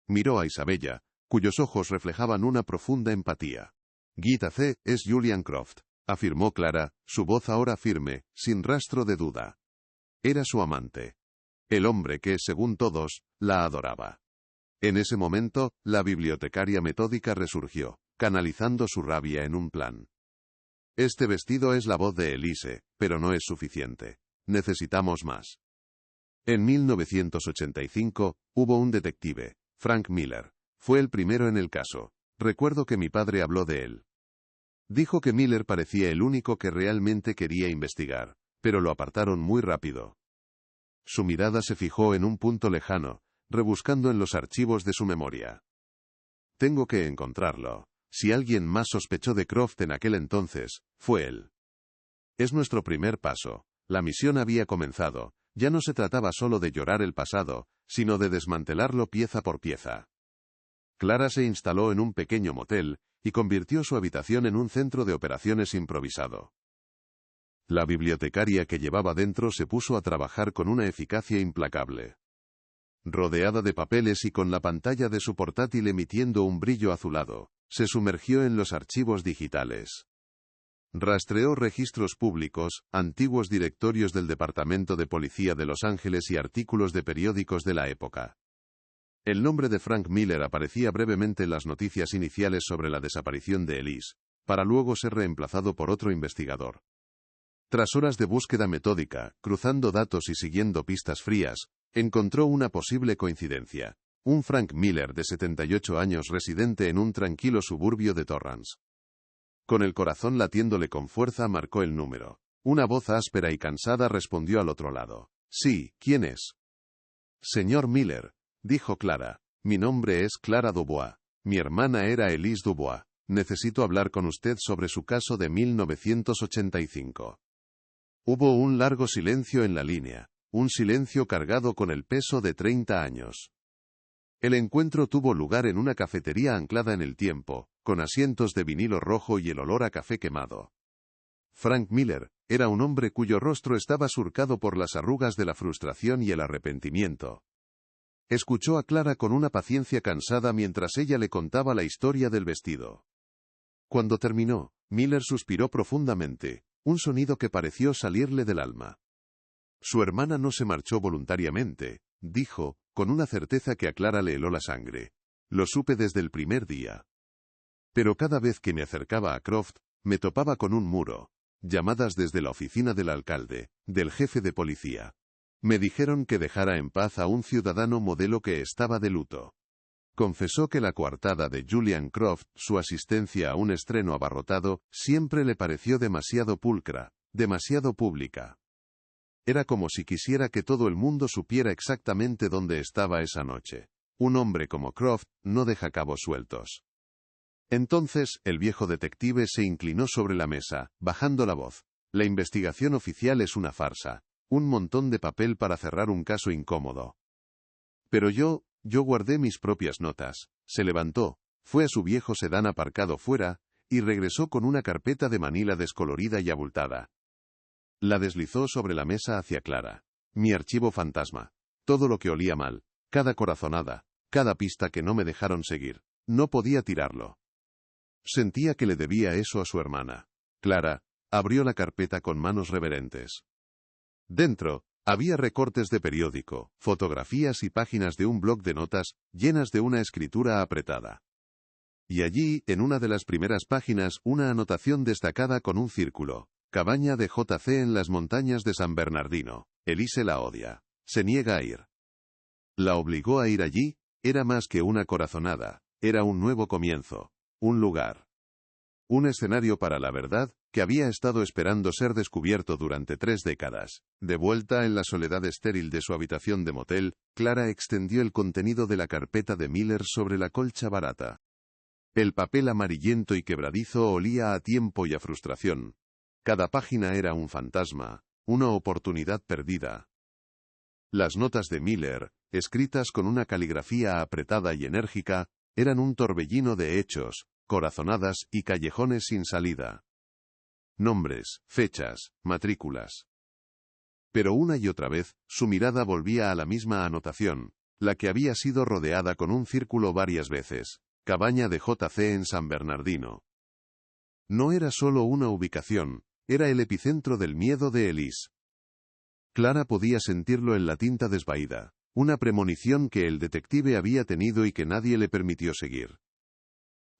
Speaker 1: Miró a Isabella, cuyos ojos reflejaban una profunda empatía. Gita C. es Julian Croft, afirmó Clara, su voz ahora firme, sin rastro de duda. Era su amante. El hombre que, según todos, la adoraba. En ese momento, la bibliotecaria metódica resurgió, canalizando su rabia en un plan. Este vestido es la voz de Elise, pero no es suficiente. Necesitamos más. En 1985, hubo un detective, Frank Miller. Fue el primero en el caso. Recuerdo que mi padre habló de él. Dijo que Miller parecía el único que realmente quería investigar, pero lo apartaron muy rápido. Su mirada se fijó en un punto lejano, rebuscando en los archivos de su memoria. Tengo que encontrarlo. Si alguien más sospechó de Croft en aquel entonces, fue él. Es nuestro primer paso. La misión había comenzado. Ya no se trataba solo de llorar el pasado, sino de desmantelarlo pieza por pieza. Clara se instaló en un pequeño motel, y convirtió su habitación en un centro de operaciones improvisado. La bibliotecaria que llevaba dentro se puso a trabajar con una eficacia implacable. Rodeada de papeles y con la pantalla de su portátil emitiendo un brillo azulado, se sumergió en los archivos digitales. Rastreó registros públicos, antiguos directorios del Departamento de Policía de Los Ángeles y artículos de periódicos de la época. El nombre de Frank Miller aparecía brevemente en las noticias iniciales sobre la desaparición de Elise, para luego ser reemplazado por otro investigador. Tras horas de búsqueda metódica, cruzando datos y siguiendo pistas frías, encontró una posible coincidencia. Un Frank Miller de 78 años residente en un tranquilo suburbio de Torrance. Con el corazón latiéndole con fuerza marcó el número. Una voz áspera y cansada respondió al otro lado. Sí, ¿quién es? Señor Miller, dijo Clara. Mi nombre es Clara Dubois. Mi hermana era Elise Dubois. Necesito hablar con usted sobre su caso de 1985. Hubo un largo silencio en la línea, un silencio cargado con el peso de 30 años. El encuentro tuvo lugar en una cafetería anclada en el tiempo, con asientos de vinilo rojo y el olor a café quemado. Frank Miller era un hombre cuyo rostro estaba surcado por las arrugas de la frustración y el arrepentimiento. Escuchó a Clara con una paciencia cansada mientras ella le contaba la historia del vestido. Cuando terminó, Miller suspiró profundamente, un sonido que pareció salirle del alma. Su hermana no se marchó voluntariamente, dijo, con una certeza que a Clara le heló la sangre. Lo supe desde el primer día. Pero cada vez que me acercaba a Croft, me topaba con un muro. Llamadas desde la oficina del alcalde, del jefe de policía. Me dijeron que dejara en paz a un ciudadano modelo que estaba de luto. Confesó que la coartada de Julian Croft, su asistencia a un estreno abarrotado, siempre le pareció demasiado pulcra, demasiado pública. Era como si quisiera que todo el mundo supiera exactamente dónde estaba esa noche. Un hombre como Croft no deja cabos sueltos. Entonces, el viejo detective se inclinó sobre la mesa, bajando la voz. La investigación oficial es una farsa. Un montón de papel para cerrar un caso incómodo. Pero yo guardé mis propias notas. Se levantó, fue a su viejo sedán aparcado fuera, y regresó con una carpeta de manila descolorida y abultada. La deslizó sobre la mesa hacia Clara. Mi archivo fantasma. Todo lo que olía mal. Cada corazonada. Cada pista que no me dejaron seguir. No podía tirarlo. Sentía que le debía eso a su hermana. Clara abrió la carpeta con manos reverentes. Dentro, había recortes de periódico, fotografías y páginas de un bloc de notas, llenas de una escritura apretada. Y allí, en una de las primeras páginas, una anotación destacada con un círculo. Cabaña de JC en las montañas de San Bernardino. Elise la odia. Se niega a ir. La obligó a ir allí, era más que una corazonada, era un nuevo comienzo, un lugar. Un escenario para la verdad, que había estado esperando ser descubierto durante 3 décadas. De vuelta en la soledad estéril de su habitación de motel, Clara extendió el contenido de la carpeta de Miller sobre la colcha barata. El papel amarillento y quebradizo olía a tiempo y a frustración. Cada página era un fantasma, una oportunidad perdida. Las notas de Miller, escritas con una caligrafía apretada y enérgica, eran un torbellino de hechos, corazonadas y callejones sin salida. Nombres, fechas, matrículas. Pero una y otra vez, su mirada volvía a la misma anotación, la que había sido rodeada con un círculo varias veces. cabaña de JC en San Bernardino. No era solo una ubicación, era el epicentro del miedo de Elise. Clara podía sentirlo en la tinta desvaída, una premonición que el detective había tenido y que nadie le permitió seguir.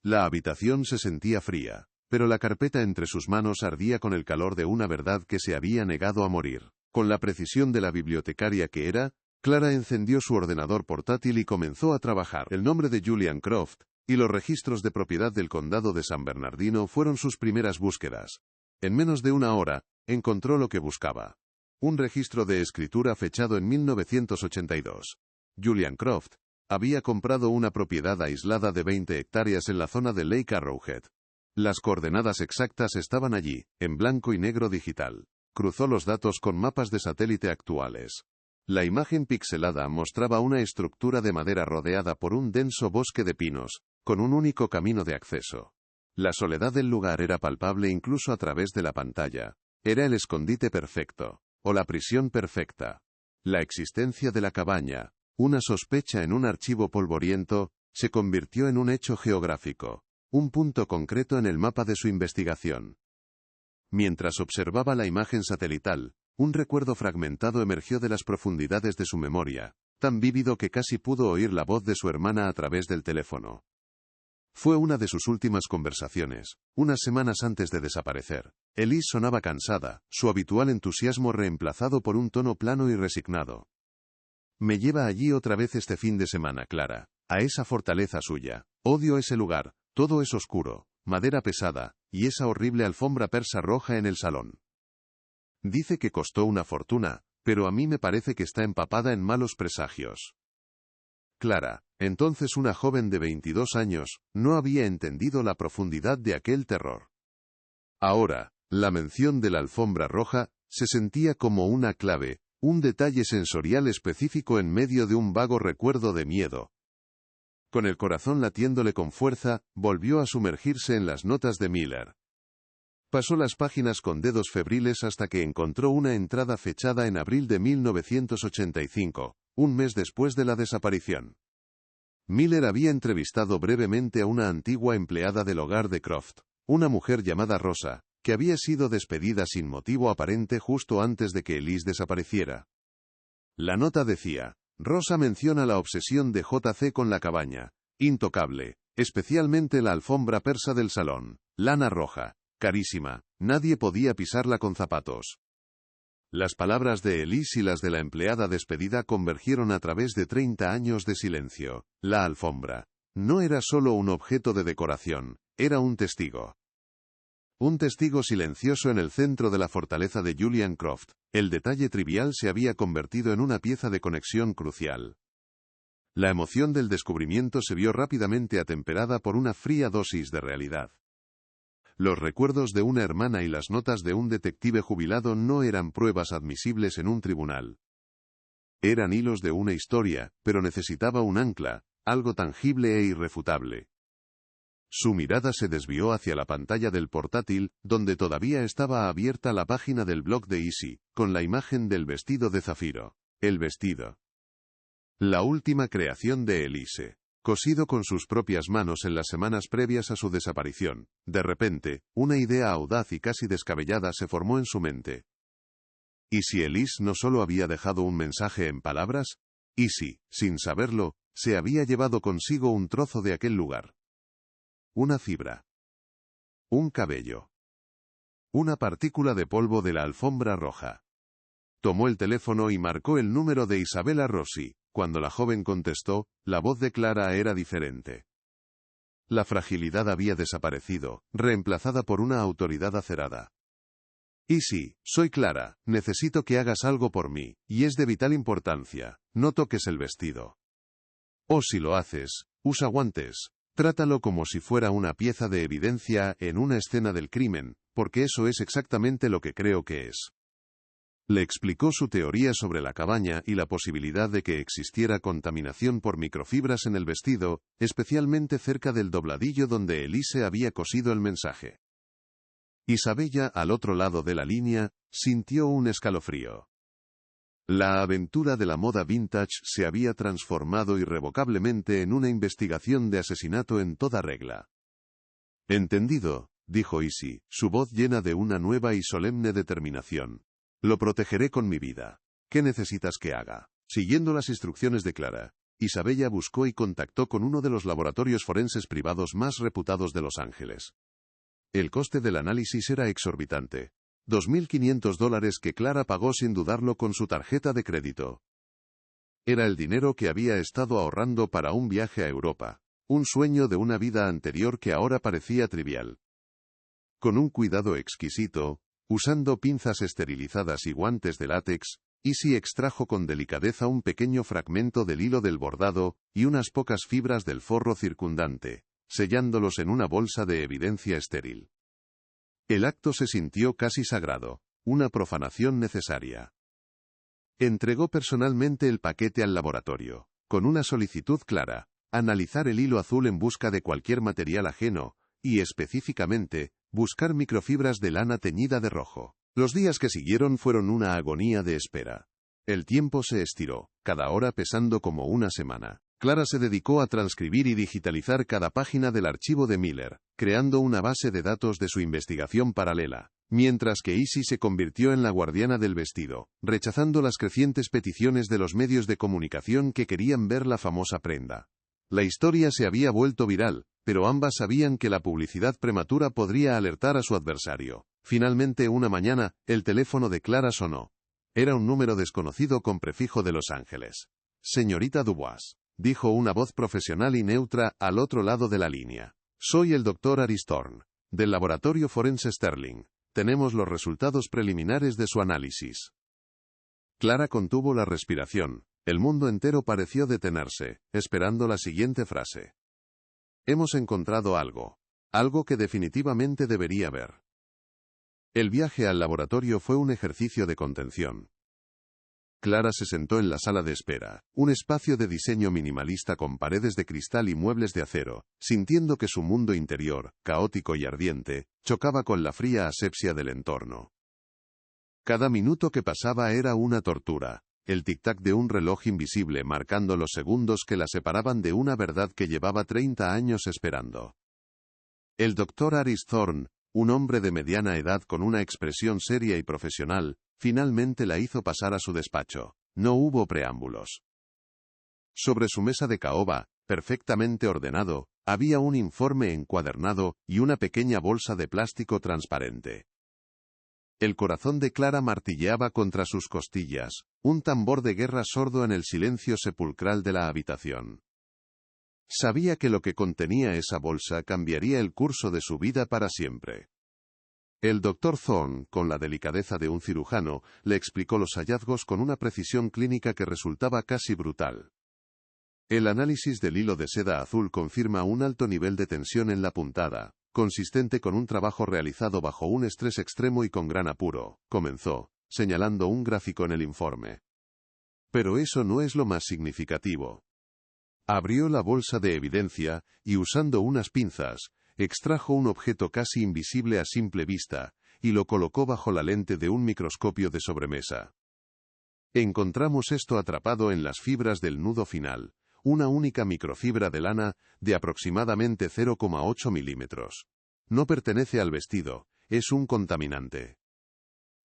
Speaker 1: La habitación se sentía fría, pero la carpeta entre sus manos ardía con el calor de una verdad que se había negado a morir. Con la precisión de la bibliotecaria que era, Clara encendió su ordenador portátil y comenzó a trabajar. El nombre de Julian Croft y los registros de propiedad del condado de San Bernardino fueron sus primeras búsquedas. En menos de una hora, encontró lo que buscaba. Un registro de escritura fechado en 1982. Julian Croft había comprado una propiedad aislada de 20 hectáreas en la zona de Lake Arrowhead. Las coordenadas exactas estaban allí, en blanco y negro digital. Cruzó los datos con mapas de satélite actuales. La imagen pixelada mostraba una estructura de madera rodeada por un denso bosque de pinos, con un único camino de acceso. La soledad del lugar era palpable incluso a través de la pantalla. Era el escondite perfecto, o la prisión perfecta. La existencia de la cabaña, una sospecha en un archivo polvoriento, se convirtió en un hecho geográfico, un punto concreto en el mapa de su investigación. Mientras observaba la imagen satelital, un recuerdo fragmentado emergió de las profundidades de su memoria, tan vívido que casi pudo oír la voz de su hermana a través del teléfono. Fue una de sus últimas conversaciones, unas semanas antes de desaparecer. Elise sonaba cansada, su habitual entusiasmo reemplazado por un tono plano y resignado. Me lleva allí otra vez este fin de semana, Clara, a esa fortaleza suya. Odio ese lugar, todo es oscuro, madera pesada, y esa horrible alfombra persa roja en el salón. Dice que costó una fortuna, pero a mí me parece que está empapada en malos presagios. Clara, entonces una joven de 22 años, no había entendido la profundidad de aquel terror. Ahora, la mención de la alfombra roja, se sentía como una clave, un detalle sensorial específico en medio de un vago recuerdo de miedo. Con el corazón latiéndole con fuerza, volvió a sumergirse en las notas de Miller. Pasó las páginas con dedos febriles hasta que encontró una entrada fechada en abril de 1985, un mes después de la desaparición. Miller había entrevistado brevemente a una antigua empleada del hogar de Croft, una mujer llamada Rosa, que había sido despedida sin motivo aparente justo antes de que Elise desapareciera. La nota decía: Rosa menciona la obsesión de JC con la cabaña, intocable, especialmente la alfombra persa del salón, lana roja, carísima, nadie podía pisarla con zapatos. Las palabras de Elise y las de la empleada despedida convergieron a través de 30 años de silencio. La alfombra no era solo un objeto de decoración, era un testigo. Un testigo silencioso en el centro de la fortaleza de Julian Croft. El detalle trivial se había convertido en una pieza de conexión crucial. La emoción del descubrimiento se vio rápidamente atemperada por una fría dosis de realidad. Los recuerdos de una hermana y las notas de un detective jubilado no eran pruebas admisibles en un tribunal. Eran hilos de una historia, pero necesitaba un ancla, algo tangible e irrefutable. Su mirada se desvió hacia la pantalla del portátil, donde todavía estaba abierta la página del blog de Easy, con la imagen del vestido de zafiro. El vestido. La última creación de Elise. Cosido con sus propias manos en las semanas previas a su desaparición. De repente, una idea audaz y casi descabellada se formó en su mente. ¿Y si Elise no solo había dejado un mensaje en palabras? ¿Y si, sin saberlo, se había llevado consigo un trozo de aquel lugar? Una fibra. Un cabello. Una partícula de polvo de la alfombra roja. Tomó el teléfono y marcó el número de Isabella Rossi. Cuando la joven contestó, la voz de Clara era diferente. La fragilidad había desaparecido, reemplazada por una autoridad acerada. Y sí, soy Clara, necesito que hagas algo por mí, y es de vital importancia, no toques el vestido. O si lo haces, usa guantes. Trátalo como si fuera una pieza de evidencia en una escena del crimen, porque eso es exactamente lo que creo que es. Le explicó su teoría sobre la cabaña y la posibilidad de que existiera contaminación por microfibras en el vestido, especialmente cerca del dobladillo donde Elise había cosido el mensaje. Isabella, al otro lado de la línea, sintió un escalofrío. La aventura de la moda vintage se había transformado irrevocablemente en una investigación de asesinato en toda regla. «Entendido», dijo Easy, su voz llena de una nueva y solemne determinación. «Lo protegeré con mi vida. ¿Qué necesitas que haga?» Siguiendo las instrucciones de Clara, Isabella buscó y contactó con uno de los laboratorios forenses privados más reputados de Los Ángeles. El coste del análisis era exorbitante. $2.500 que Clara pagó sin dudarlo con su tarjeta de crédito. Era el dinero que había estado ahorrando para un viaje a Europa, un sueño de una vida anterior que ahora parecía trivial. Con un cuidado exquisito, usando pinzas esterilizadas y guantes de látex, Easy extrajo con delicadeza un pequeño fragmento del hilo del bordado y unas pocas fibras del forro circundante, sellándolos en una bolsa de evidencia estéril. El acto se sintió casi sagrado, una profanación necesaria. Entregó personalmente el paquete al laboratorio, con una solicitud clara: analizar el hilo azul en busca de cualquier material ajeno, y específicamente, buscar microfibras de lana teñida de rojo. Los días que siguieron fueron una agonía de espera. El tiempo se estiró, cada hora pesando como una semana. Clara se dedicó a transcribir y digitalizar cada página del archivo de Miller, creando una base de datos de su investigación paralela, mientras que Easy se convirtió en la guardiana del vestido, rechazando las crecientes peticiones de los medios de comunicación que querían ver la famosa prenda. La historia se había vuelto viral, pero ambas sabían que la publicidad prematura podría alertar a su adversario. Finalmente una mañana, el teléfono de Clara sonó. Era un número desconocido con prefijo de Los Ángeles. «Señorita Dubois», dijo una voz profesional y neutra al otro lado de la línea. «Soy el Dr. Aris Thorne, del laboratorio forense Sterling. Tenemos los resultados preliminares de su análisis». Clara contuvo la respiración. El mundo entero pareció detenerse, esperando la siguiente frase. «Hemos encontrado algo. Algo que definitivamente debería ver». El viaje al laboratorio fue un ejercicio de contención. Clara se sentó en la sala de espera, un espacio de diseño minimalista con paredes de cristal y muebles de acero, sintiendo que su mundo interior, caótico y ardiente, chocaba con la fría asepsia del entorno. Cada minuto que pasaba era una tortura, el tic-tac de un reloj invisible marcando los segundos que la separaban de una verdad que llevaba 30 años esperando. El Dr. Aris Thorne, un hombre de mediana edad con una expresión seria y profesional, finalmente la hizo pasar a su despacho. No hubo preámbulos. Sobre su mesa de caoba, perfectamente ordenado, había un informe encuadernado y una pequeña bolsa de plástico transparente. El corazón de Clara martilleaba contra sus costillas, un tambor de guerra sordo en el silencio sepulcral de la habitación. Sabía que lo que contenía esa bolsa cambiaría el curso de su vida para siempre. El Dr. Thorne, con la delicadeza de un cirujano, le explicó los hallazgos con una precisión clínica que resultaba casi brutal. El análisis del hilo de seda azul confirma un alto nivel de tensión en la puntada, consistente con un trabajo realizado bajo un estrés extremo y con gran apuro, comenzó, señalando un gráfico en el informe. Pero eso no es lo más significativo. Abrió la bolsa de evidencia, y usando unas pinzas, extrajo un objeto casi invisible a simple vista, y lo colocó bajo la lente de un microscopio de sobremesa. Encontramos esto atrapado en las fibras del nudo final, una única microfibra de lana, de aproximadamente 0,8 milímetros. No pertenece al vestido, es un contaminante.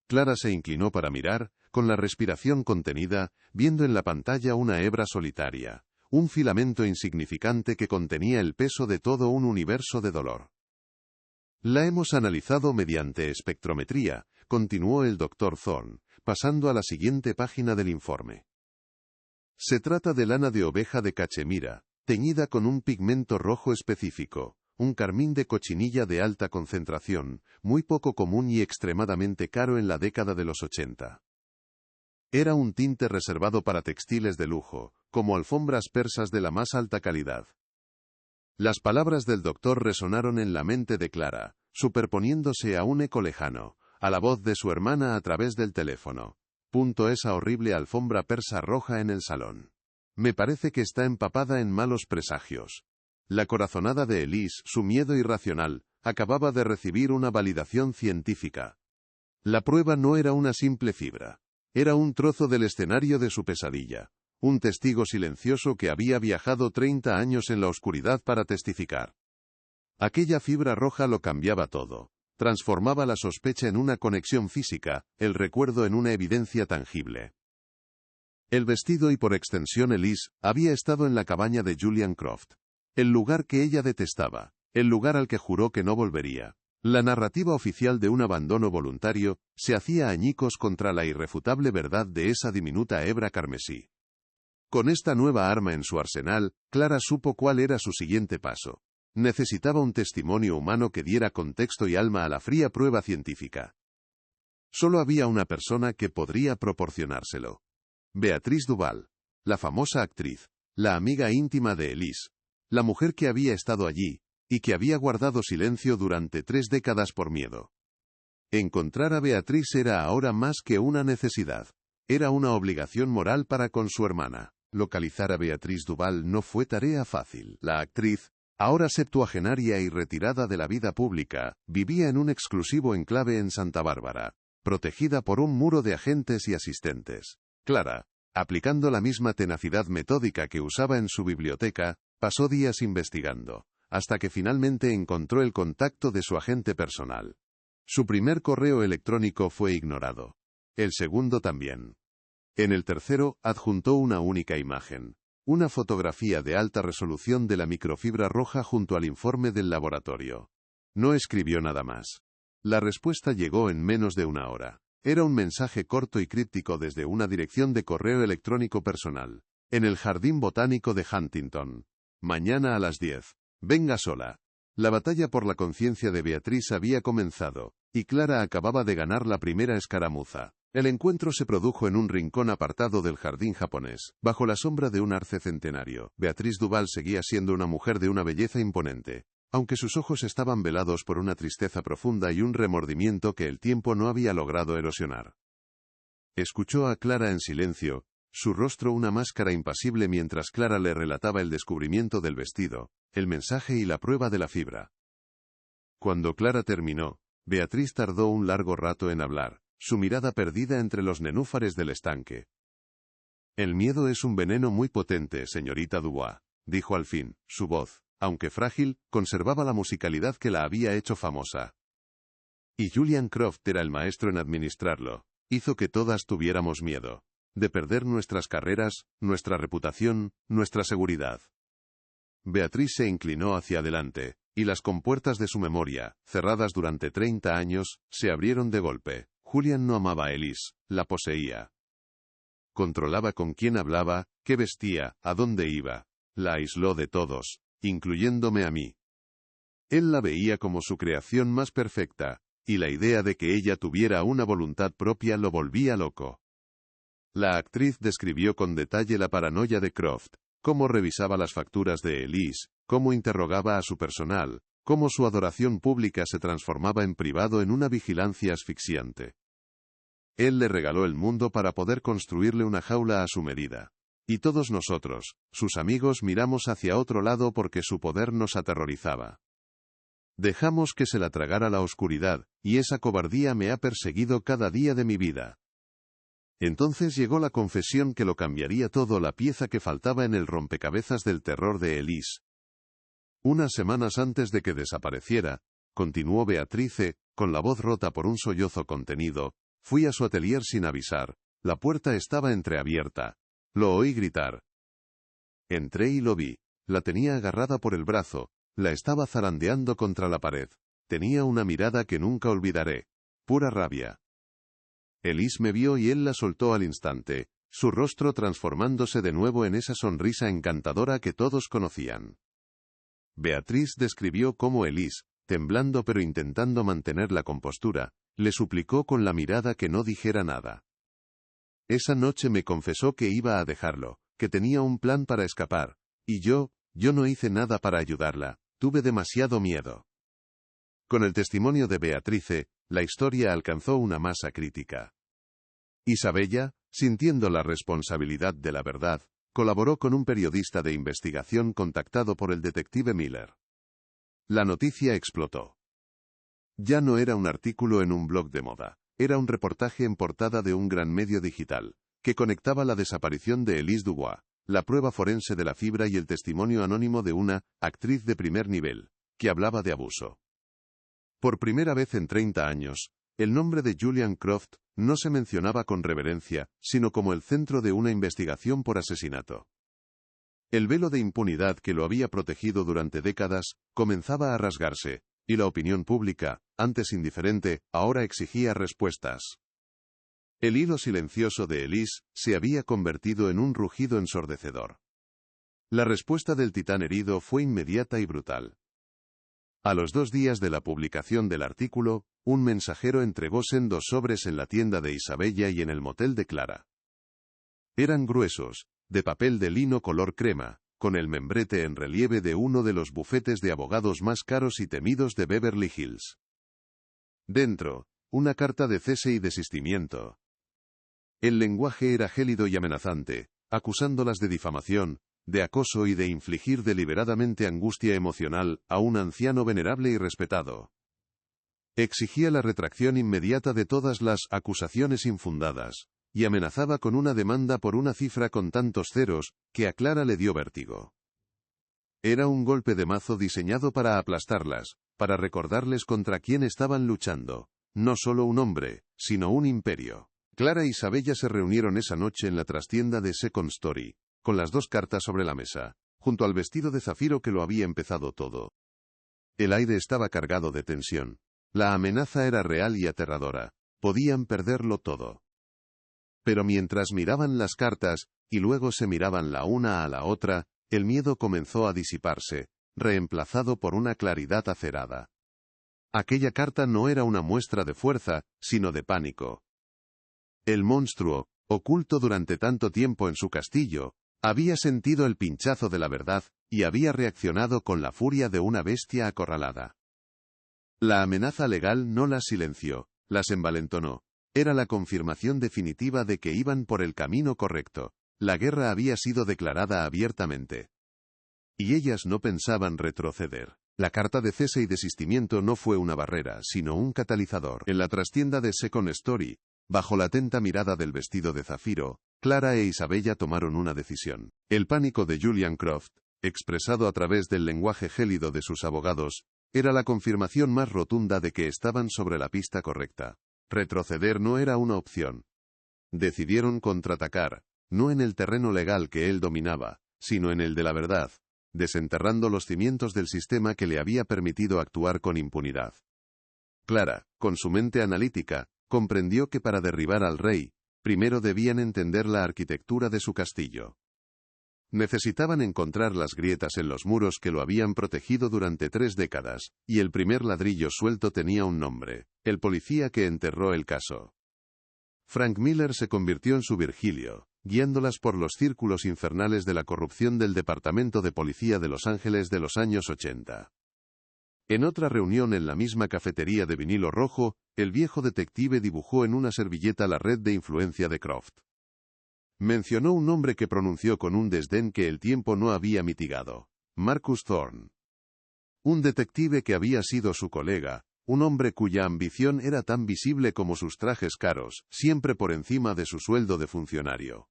Speaker 1: Clara se inclinó para mirar, con la respiración contenida, viendo en la pantalla una hebra solitaria. Un filamento insignificante que contenía el peso de todo un universo de dolor. La hemos analizado mediante espectrometría, continuó el Dr. Thorne, pasando a la siguiente página del informe. Se trata de lana de oveja de cachemira, teñida con un pigmento rojo específico, un carmín de cochinilla de alta concentración, muy poco común y extremadamente caro en la década de los 80. Era un tinte reservado para textiles de lujo, como alfombras persas de la más alta calidad. Las palabras del doctor resonaron en la mente de Clara, superponiéndose a un eco lejano, a la voz de su hermana a través del teléfono. Esa horrible alfombra persa roja en el salón. Me parece que está empapada en malos presagios. La corazonada de Elise, su miedo irracional, acababa de recibir una validación científica. La prueba no era una simple fibra. Era un trozo del escenario de su pesadilla. Un testigo silencioso que había viajado 30 años en la oscuridad para testificar. Aquella fibra roja lo cambiaba todo. Transformaba la sospecha en una conexión física, el recuerdo en una evidencia tangible. El vestido y por extensión Elise había estado en la cabaña de Julian Croft. El lugar que ella detestaba, el lugar al que juró que no volvería. La narrativa oficial de un abandono voluntario se hacía añicos contra la irrefutable verdad de esa diminuta hebra carmesí. Con esta nueva arma en su arsenal, Clara supo cuál era su siguiente paso. Necesitaba un testimonio humano que diera contexto y alma a la fría prueba científica. Solo había una persona que podría proporcionárselo. Beatrice Duval, la famosa actriz, la amiga íntima de Elise, la mujer que había estado allí, y que había guardado silencio durante 3 décadas por miedo. Encontrar a Beatrice era ahora más que una necesidad. Era una obligación moral para con su hermana. Localizar a Beatrice Duval no fue tarea fácil. La actriz, ahora septuagenaria y retirada de la vida pública, vivía en un exclusivo enclave en Santa Bárbara, protegida por un muro de agentes y asistentes. Clara, aplicando la misma tenacidad metódica que usaba en su biblioteca, pasó días investigando, hasta que finalmente encontró el contacto de su agente personal. Su primer correo electrónico fue ignorado. El segundo también. En el tercero, adjuntó una única imagen. Una fotografía de alta resolución de la microfibra roja junto al informe del laboratorio. No escribió nada más. La respuesta llegó en menos de una hora. Era un mensaje corto y críptico desde una dirección de correo electrónico personal. En el Jardín Botánico de Huntington. Mañana a las 10. Venga sola. La batalla por la conciencia de Beatrice había comenzado, y Clara acababa de ganar la primera escaramuza. El encuentro se produjo en un rincón apartado del jardín japonés, bajo la sombra de un arce centenario. Beatrice Duval seguía siendo una mujer de una belleza imponente, aunque sus ojos estaban velados por una tristeza profunda y un remordimiento que el tiempo no había logrado erosionar. Escuchó a Clara en silencio, su rostro una máscara impasible mientras Clara le relataba el descubrimiento del vestido, el mensaje y la prueba de la fibra. Cuando Clara terminó, Beatrice tardó un largo rato en hablar, su mirada perdida entre los nenúfares del estanque. El miedo es un veneno muy potente, señorita Dubois, dijo al fin. Su voz, aunque frágil, conservaba la musicalidad que la había hecho famosa. Y Julian Croft era el maestro en administrarlo. Hizo que todas tuviéramos miedo. De perder nuestras carreras, nuestra reputación, nuestra seguridad. Beatrice se inclinó hacia adelante, y las compuertas de su memoria, cerradas durante 30 años, se abrieron de golpe. Julian no amaba a Elise, la poseía. Controlaba con quién hablaba, qué vestía, a dónde iba. La aisló de todos, incluyéndome a mí. Él la veía como su creación más perfecta, y la idea de que ella tuviera una voluntad propia lo volvía loco. La actriz describió con detalle la paranoia de Croft, cómo revisaba las facturas de Elise, cómo interrogaba a su personal, cómo su adoración pública se transformaba en privado en una vigilancia asfixiante. Él le regaló el mundo para poder construirle una jaula a su medida. Y todos nosotros, sus amigos, miramos hacia otro lado porque su poder nos aterrorizaba. Dejamos que se la tragara la oscuridad, y esa cobardía me ha perseguido cada día de mi vida. Entonces llegó la confesión que lo cambiaría todo, la pieza que faltaba en el rompecabezas del terror de Elise. Unas semanas antes de que desapareciera, continuó Beatrice, con la voz rota por un sollozo contenido, fui a su atelier sin avisar. La puerta estaba entreabierta. Lo oí gritar. Entré y lo vi. La tenía agarrada por el brazo, la estaba zarandeando contra la pared. Tenía una mirada que nunca olvidaré. Pura rabia. Elise me vio y él la soltó al instante, su rostro transformándose de nuevo en esa sonrisa encantadora que todos conocían. Beatrice describió cómo Elise, temblando pero intentando mantener la compostura, le suplicó con la mirada que no dijera nada. Esa noche me confesó que iba a dejarlo, que tenía un plan para escapar, y yo no hice nada para ayudarla, tuve demasiado miedo. Con el testimonio de Beatrice, la historia alcanzó una masa crítica. Isabella, sintiendo la responsabilidad de la verdad, colaboró con un periodista de investigación contactado por el detective Miller. La noticia explotó. Ya no era un artículo en un blog de moda. era un reportaje en portada de un gran medio digital, que conectaba la desaparición de Elise Dubois, la prueba forense de la fibra y el testimonio anónimo de una actriz de primer nivel, que hablaba de abuso. Por primera vez en 30 años, el nombre de Julian Croft no se mencionaba con reverencia, sino como el centro de una investigación por asesinato. El velo de impunidad que lo había protegido durante décadas comenzaba a rasgarse, y la opinión pública, antes indiferente, ahora exigía respuestas. El hilo silencioso de Elise se había convertido en un rugido ensordecedor. La respuesta del titán herido fue inmediata y brutal. A los 2 días de la publicación del artículo, un mensajero entregó sendos sobres en la tienda de Isabella y en el motel de Clara. Eran gruesos, de papel de lino color crema, con el membrete en relieve de uno de los bufetes de abogados más caros y temidos de Beverly Hills. Dentro, una carta de cese y desistimiento. El lenguaje era gélido y amenazante, acusándolas de difamación, de acoso y de infligir deliberadamente angustia emocional a un anciano venerable y respetado. Exigía la retracción inmediata de todas las acusaciones infundadas, y amenazaba con una demanda por una cifra con tantos ceros, que a Clara le dio vértigo. Era un golpe de mazo diseñado para aplastarlas, para recordarles contra quién estaban luchando, no solo un hombre, sino un imperio. Clara y Isabella se reunieron esa noche en la trastienda de Second Story, con las 2 cartas sobre la mesa, junto al vestido de zafiro que lo había empezado todo. El aire estaba cargado de tensión. La amenaza era real y aterradora. Podían perderlo todo. Pero mientras miraban las cartas, y luego se miraban la una a la otra, el miedo comenzó a disiparse, reemplazado por una claridad acerada. Aquella carta no era una muestra de fuerza, sino de pánico. El monstruo, oculto durante tanto tiempo en su castillo, había sentido el pinchazo de la verdad, y había reaccionado con la furia de una bestia acorralada. La amenaza legal no las silenció, las envalentonó. Era la confirmación definitiva de que iban por el camino correcto. La guerra había sido declarada abiertamente. Y ellas no pensaban retroceder. La carta de cese y desistimiento no fue una barrera, sino un catalizador. En la trastienda de Second Story, bajo la atenta mirada del vestido de zafiro, Clara e Isabella tomaron una decisión. El pánico de Julian Croft, expresado a través del lenguaje gélido de sus abogados, era la confirmación más rotunda de que estaban sobre la pista correcta. Retroceder no era una opción. Decidieron contraatacar, no en el terreno legal que él dominaba, sino en el de la verdad, desenterrando los cimientos del sistema que le había permitido actuar con impunidad. Clara, con su mente analítica, comprendió que para derribar al rey, primero debían entender la arquitectura de su castillo. Necesitaban encontrar las grietas en los muros que lo habían protegido durante 3 décadas, y el primer ladrillo suelto tenía un nombre: el policía que enterró el caso. Frank Miller se convirtió en su Virgilio, guiándolas por los círculos infernales de la corrupción del Departamento de Policía de Los Ángeles de los años 80. En otra reunión en la misma cafetería de vinilo rojo, el viejo detective dibujó en una servilleta la red de influencia de Croft. Mencionó un nombre que pronunció con un desdén que el tiempo no había mitigado: Marcus Thorne. Un detective que había sido su colega, un hombre cuya ambición era tan visible como sus trajes caros, siempre por encima de su sueldo de funcionario.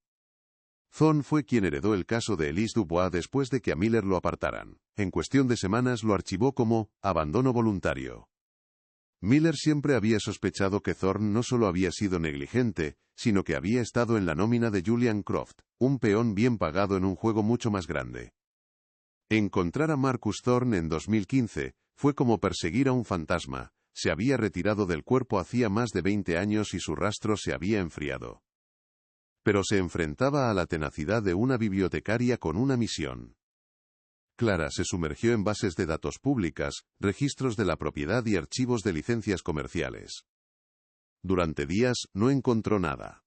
Speaker 1: Thorne fue quien heredó el caso de Elise Dubois después de que a Miller lo apartaran. En cuestión de semanas lo archivó como abandono voluntario. Miller siempre había sospechado que Thorne no solo había sido negligente, sino que había estado en la nómina de Julian Croft, un peón bien pagado en un juego mucho más grande. Encontrar a Marcus Thorne en 2015 fue como perseguir a un fantasma. Se había retirado del cuerpo hacía más de 20 años y su rastro se había enfriado. Pero se enfrentaba a la tenacidad de una bibliotecaria con una misión. Clara se sumergió en bases de datos públicas, registros de la propiedad y archivos de licencias comerciales. Durante días no encontró nada.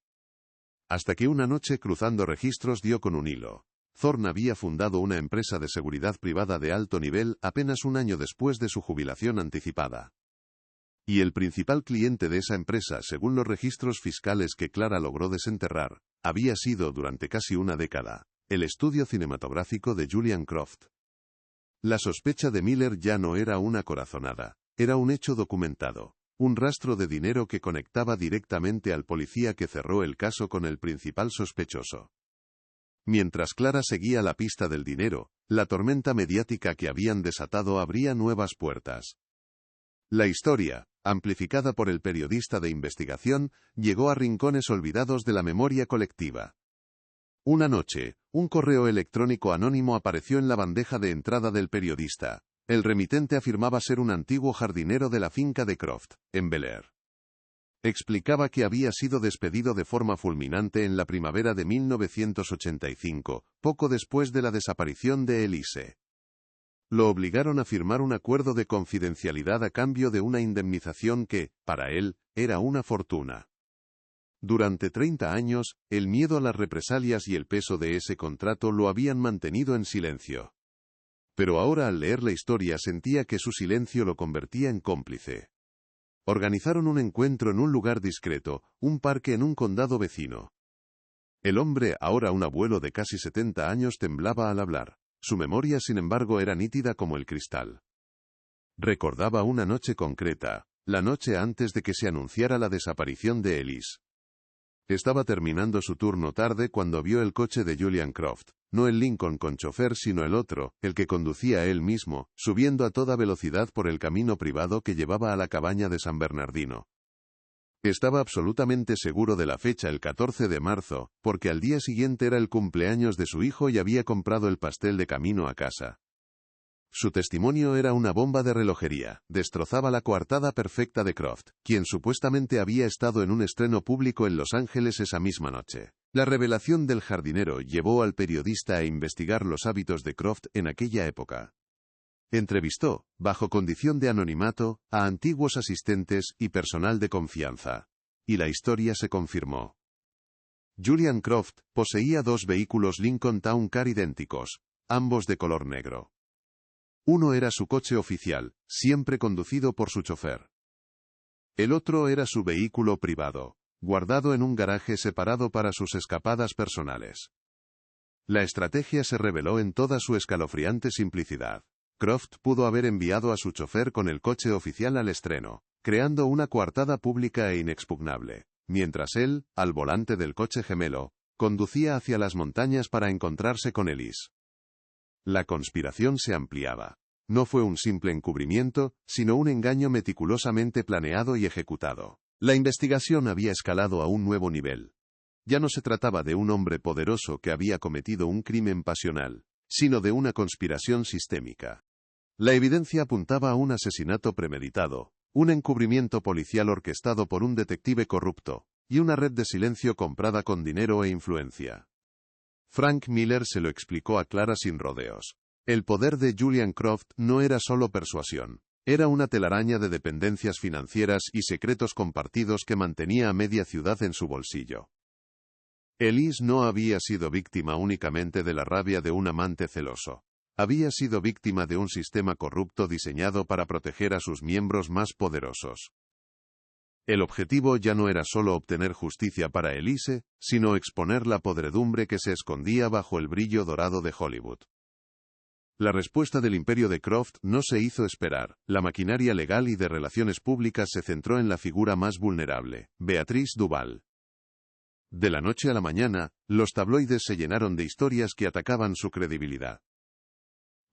Speaker 1: Hasta que una noche, cruzando registros, dio con un hilo. Thorne había fundado una empresa de seguridad privada de alto nivel apenas un año después de su jubilación anticipada. Y el principal cliente de esa empresa, según los registros fiscales que Clara logró desenterrar, había sido durante casi una década el estudio cinematográfico de Julian Croft. La sospecha de Miller ya no era una corazonada, era un hecho documentado. un rastro de dinero que conectaba directamente al policía que cerró el caso con el principal sospechoso. Mientras Clara seguía la pista del dinero, la tormenta mediática que habían desatado abría nuevas puertas. La historia, amplificada por el periodista de investigación, llegó a rincones olvidados de la memoria colectiva. Una noche, un correo electrónico anónimo apareció en la bandeja de entrada del periodista. El remitente afirmaba ser un antiguo jardinero de la finca de Croft, en Bel Air. Explicaba que había sido despedido de forma fulminante en la primavera de 1985, poco después de la desaparición de Elise. Lo obligaron a firmar un acuerdo de confidencialidad a cambio de una indemnización que, para él, era una fortuna. Durante 30 años, el miedo a las represalias y el peso de ese contrato lo habían mantenido en silencio. Pero ahora al leer la historia sentía que su silencio lo convertía en cómplice. Organizaron un encuentro en un lugar discreto, un parque en un condado vecino. El hombre, ahora un abuelo de casi 70 años, temblaba al hablar. Su memoria, sin embargo, era nítida como el cristal. Recordaba una noche concreta, la noche antes de que se anunciara la desaparición de Elise. Estaba terminando su turno tarde cuando vio el coche de Julian Croft, no el Lincoln con chofer sino el otro, el que conducía él mismo, subiendo a toda velocidad por el camino privado que llevaba a la cabaña de San Bernardino. Estaba absolutamente seguro de la fecha, el 14 de marzo, porque al día siguiente era el cumpleaños de su hijo y había comprado el pastel de camino a casa. Su testimonio era una bomba de relojería, destrozaba la coartada perfecta de Croft, quien supuestamente había estado en un estreno público en Los Ángeles esa misma noche. La revelación del jardinero llevó al periodista a investigar los hábitos de Croft en aquella época. Entrevistó, bajo condición de anonimato, a antiguos asistentes y personal de confianza. Y la historia se confirmó. Julian Croft poseía 2 vehículos Lincoln Town Car idénticos, ambos de color negro. Uno era su coche oficial, siempre conducido por su chofer. El otro era su vehículo privado, guardado en un garaje separado para sus escapadas personales. La estrategia se reveló en toda su escalofriante simplicidad. Croft pudo haber enviado a su chofer con el coche oficial al estreno, creando una coartada pública e inexpugnable, mientras él, al volante del coche gemelo, conducía hacia las montañas para encontrarse con Elise. La conspiración se ampliaba. No fue un simple encubrimiento, sino un engaño meticulosamente planeado y ejecutado. La investigación había escalado a un nuevo nivel. Ya no se trataba de un hombre poderoso que había cometido un crimen pasional, sino de una conspiración sistémica. La evidencia apuntaba a un asesinato premeditado, un encubrimiento policial orquestado por un detective corrupto, y una red de silencio comprada con dinero e influencia. Frank Miller se lo explicó a Clara sin rodeos. El poder de Julian Croft no era solo persuasión, era una telaraña de dependencias financieras y secretos compartidos que mantenía a media ciudad en su bolsillo. Elise no había sido víctima únicamente de la rabia de un amante celoso. Había sido víctima de un sistema corrupto diseñado para proteger a sus miembros más poderosos. El objetivo ya no era solo obtener justicia para Elise, sino exponer la podredumbre que se escondía bajo el brillo dorado de Hollywood. La respuesta del imperio de Croft no se hizo esperar. La maquinaria legal y de relaciones públicas se centró en la figura más vulnerable, Beatrice Duval. De la noche a la mañana, los tabloides se llenaron de historias que atacaban su credibilidad.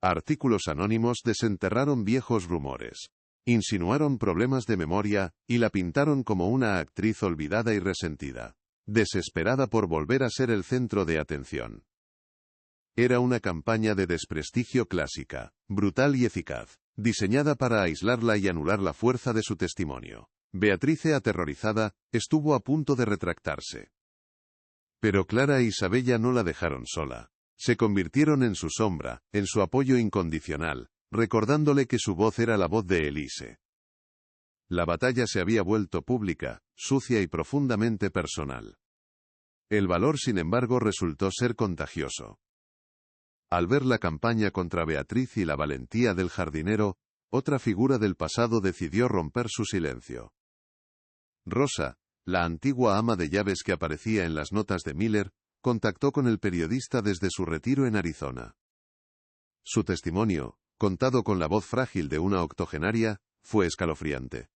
Speaker 1: Artículos anónimos desenterraron viejos rumores. Insinuaron problemas de memoria, y la pintaron como una actriz olvidada y resentida, desesperada por volver a ser el centro de atención. Era una campaña de desprestigio clásica, brutal y eficaz, diseñada para aislarla y anular la fuerza de su testimonio. Beatrice, aterrorizada, estuvo a punto de retractarse. Pero Clara e Isabella no la dejaron sola. Se convirtieron en su sombra, en su apoyo incondicional, recordándole que su voz era la voz de Elise. La batalla se había vuelto pública, sucia y profundamente personal. El valor, sin embargo, resultó ser contagioso. Al ver la campaña contra Beatriz y la valentía del jardinero, otra figura del pasado decidió romper su silencio. Rosa, la antigua ama de llaves que aparecía en las notas de Miller, contactó con el periodista desde su retiro en Arizona. Su testimonio, contado con la voz frágil de una octogenaria, fue escalofriante.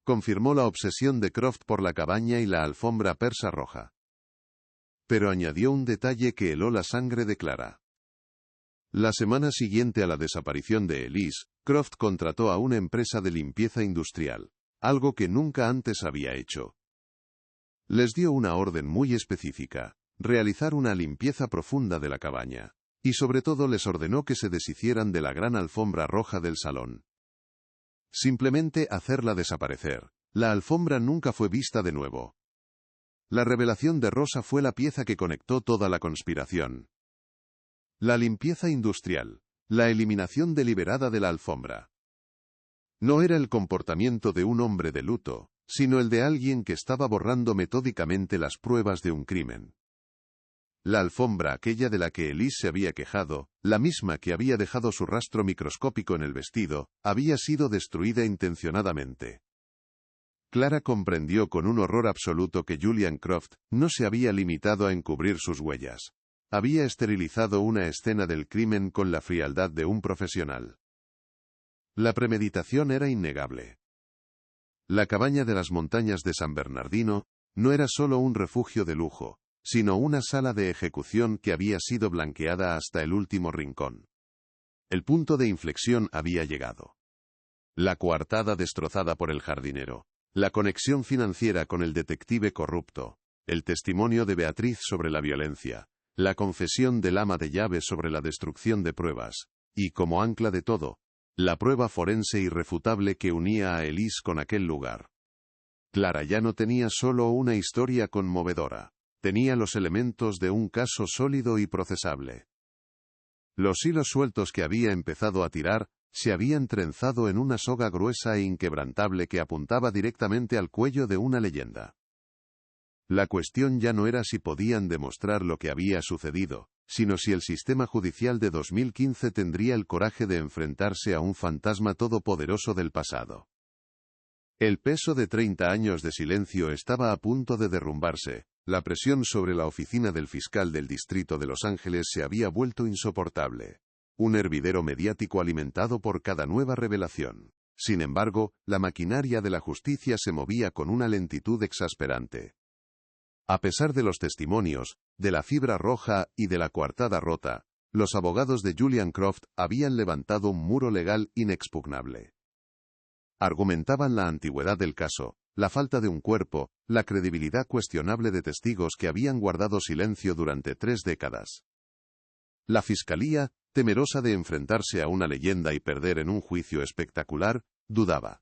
Speaker 1: confirmó la obsesión de Croft por la cabaña y la alfombra persa roja. Pero añadió un detalle que heló la sangre de Clara. La semana siguiente a la desaparición de Elise, Croft contrató a una empresa de limpieza industrial, algo que nunca antes había hecho. Les dio una orden muy específica: realizar una limpieza profunda de la cabaña, y sobre todo les ordenó que se deshicieran de la gran alfombra roja del salón. Simplemente hacerla desaparecer. La alfombra nunca fue vista de nuevo. La revelación de Rosa fue la pieza que conectó toda la conspiración. La limpieza industrial, la eliminación deliberada de la alfombra. No era el comportamiento de un hombre de luto, sino el de alguien que estaba borrando metódicamente las pruebas de un crimen. La alfombra aquella de la que Elise se había quejado, la misma que había dejado su rastro microscópico en el vestido, había sido destruida intencionadamente. Clara comprendió con un horror absoluto que Julian Croft no se había limitado a encubrir sus huellas. Había esterilizado una escena del crimen con la frialdad de un profesional. La premeditación era innegable. La cabaña de las montañas de San Bernardino no era solo un refugio de lujo, sino una sala de ejecución que había sido blanqueada hasta el último rincón. El punto de inflexión había llegado. La coartada destrozada por el jardinero, la conexión financiera con el detective corrupto, el testimonio de Beatriz sobre la violencia, la confesión del ama de llaves sobre la destrucción de pruebas, y como ancla de todo, la prueba forense irrefutable que unía a Elise con aquel lugar. Clara ya no tenía solo una historia conmovedora, tenía los elementos de un caso sólido y procesable. Los hilos sueltos que había empezado a tirar se habían trenzado en una soga gruesa e inquebrantable que apuntaba directamente al cuello de una leyenda. La cuestión ya no era si podían demostrar lo que había sucedido, sino si el sistema judicial de 2015 tendría el coraje de enfrentarse a un fantasma todopoderoso del pasado. El peso de 30 años de silencio estaba a punto de derrumbarse. La presión sobre la oficina del fiscal del distrito de Los Ángeles se había vuelto insoportable. Un hervidero mediático alimentado por cada nueva revelación. Sin embargo, la maquinaria de la justicia se movía con una lentitud exasperante. A pesar de los testimonios, de la fibra roja y de la coartada rota, los abogados de Julian Croft habían levantado un muro legal inexpugnable. Argumentaban la antigüedad del caso, la falta de un cuerpo, la credibilidad cuestionable de testigos que habían guardado silencio durante 3 décadas. La fiscalía, temerosa de enfrentarse a una leyenda y perder en un juicio espectacular, dudaba.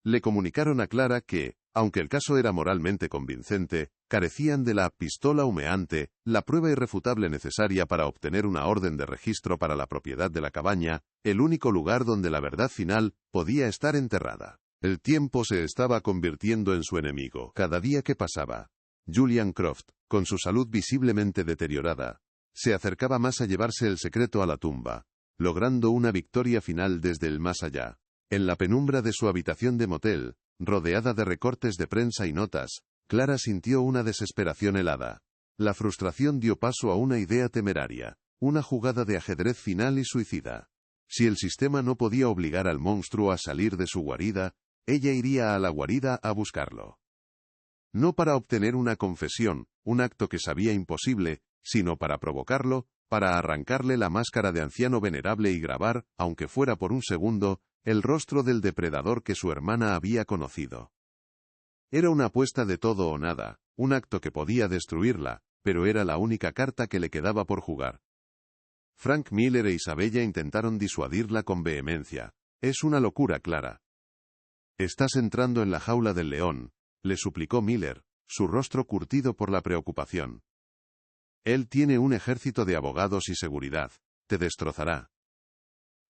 Speaker 1: Le comunicaron a Clara que, aunque el caso era moralmente convincente, carecían de la pistola humeante, la prueba irrefutable necesaria para obtener una orden de registro para la propiedad de la cabaña, el único lugar donde la verdad final podía estar enterrada. El tiempo se estaba convirtiendo en su enemigo cada día que pasaba. Julian Croft, con su salud visiblemente deteriorada, se acercaba más a llevarse el secreto a la tumba, logrando una victoria final desde el más allá. En la penumbra de su habitación de motel, rodeada de recortes de prensa y notas, Clara sintió una desesperación helada. La frustración dio paso a una idea temeraria, una jugada de ajedrez final y suicida. Si el sistema no podía obligar al monstruo a salir de su guarida, ella iría a la guarida a buscarlo. No para obtener una confesión, un acto que sabía imposible, sino para provocarlo, para arrancarle la máscara de anciano venerable y grabar, aunque fuera por un segundo, el rostro del depredador que su hermana había conocido. Era una apuesta de todo o nada, un acto que podía destruirla, pero era la única carta que le quedaba por jugar. Frank Miller e Isabella intentaron disuadirla con vehemencia. Es una locura, Clara. Estás entrando en la jaula del león, le suplicó Miller, su rostro curtido por la preocupación. Él tiene un ejército de abogados y seguridad, te destrozará.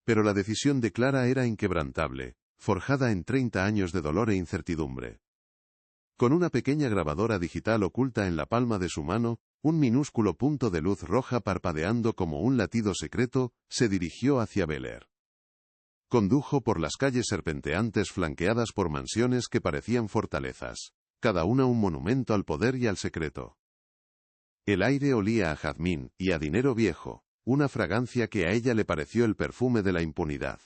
Speaker 1: Pero la decisión de Clara era inquebrantable, forjada en 30 años de dolor e incertidumbre. Con una pequeña grabadora digital oculta en la palma de su mano, un minúsculo punto de luz roja parpadeando como un latido secreto, se dirigió hacia Bel Air. Condujo por las calles serpenteantes flanqueadas por mansiones que parecían fortalezas, cada una un monumento al poder y al secreto. El aire olía a jazmín y a dinero viejo, una fragancia que a ella le pareció el perfume de la impunidad.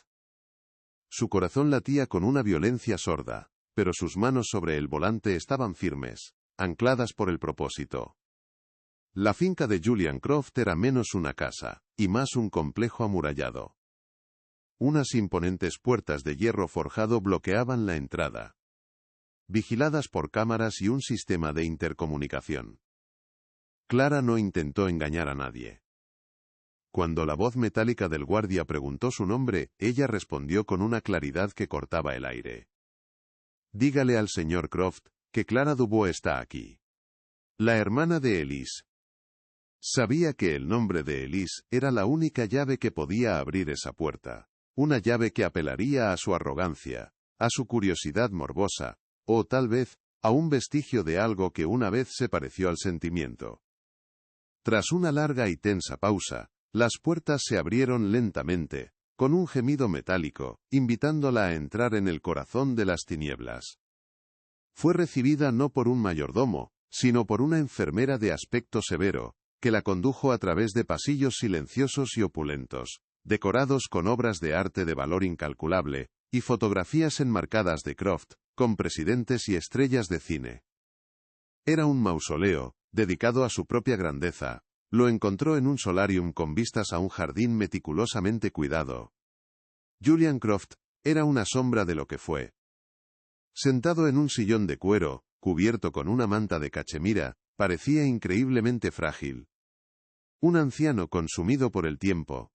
Speaker 1: Su corazón latía con una violencia sorda, pero sus manos sobre el volante estaban firmes, ancladas por el propósito. La finca de Julian Croft era menos una casa, y más un complejo amurallado. Unas imponentes puertas de hierro forjado bloqueaban la entrada, vigiladas por cámaras y un sistema de intercomunicación. Clara no intentó engañar a nadie. Cuando la voz metálica del guardia preguntó su nombre, ella respondió con una claridad que cortaba el aire. «Dígale al señor Croft que Clara Dubois está aquí. La hermana de Elise». Sabía que el nombre de Elise era la única llave que podía abrir esa puerta. Una llave que apelaría a su arrogancia, a su curiosidad morbosa, o tal vez, a un vestigio de algo que una vez se pareció al sentimiento. Tras una larga y tensa pausa, las puertas se abrieron lentamente, con un gemido metálico, invitándola a entrar en el corazón de las tinieblas. Fue recibida no por un mayordomo, sino por una enfermera de aspecto severo, que la condujo a través de pasillos silenciosos y opulentos, decorados con obras de arte de valor incalculable, y fotografías enmarcadas de Croft, con presidentes y estrellas de cine. Era un mausoleo, dedicado a su propia grandeza. Lo encontró en un solarium con vistas a un jardín meticulosamente cuidado. Julian Croft era una sombra de lo que fue. Sentado en un sillón de cuero, cubierto con una manta de cachemira, parecía increíblemente frágil. Un anciano consumido por el tiempo.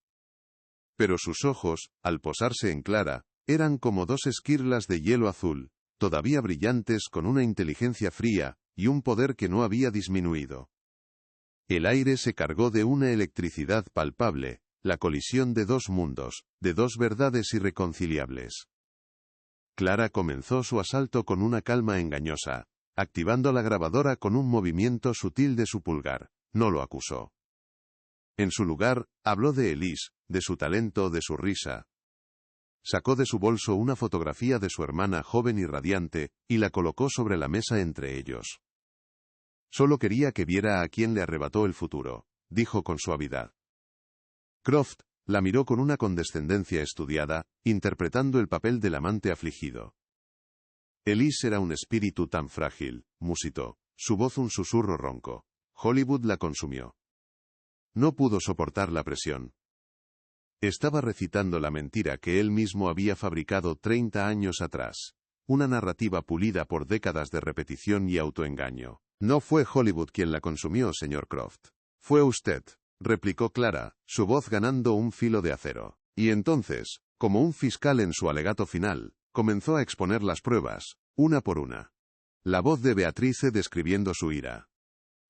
Speaker 1: Pero sus ojos, al posarse en Clara, eran como dos esquirlas de hielo azul, todavía brillantes con una inteligencia fría, y un poder que no había disminuido. El aire se cargó de una electricidad palpable, la colisión de dos mundos, de dos verdades irreconciliables. Clara comenzó su asalto con una calma engañosa, activando la grabadora con un movimiento sutil de su pulgar. No lo acusó. En su lugar, habló de Elise, de su talento, de su risa. Sacó de su bolso una fotografía de su hermana joven y radiante, y la colocó sobre la mesa entre ellos. Solo quería que viera a quien le arrebató el futuro, dijo con suavidad. Croft la miró con una condescendencia estudiada, interpretando el papel del amante afligido. Elise era un espíritu tan frágil, musitó, su voz un susurro ronco. Hollywood la consumió. No pudo soportar la presión. Estaba recitando la mentira que él mismo había fabricado 30 años atrás. Una narrativa pulida por décadas de repetición y autoengaño. No fue Hollywood quien la consumió, señor Croft. Fue usted, replicó Clara, su voz ganando un filo de acero. Y entonces, como un fiscal en su alegato final, comenzó a exponer las pruebas, una por una. La voz de Beatrice describiendo su ira.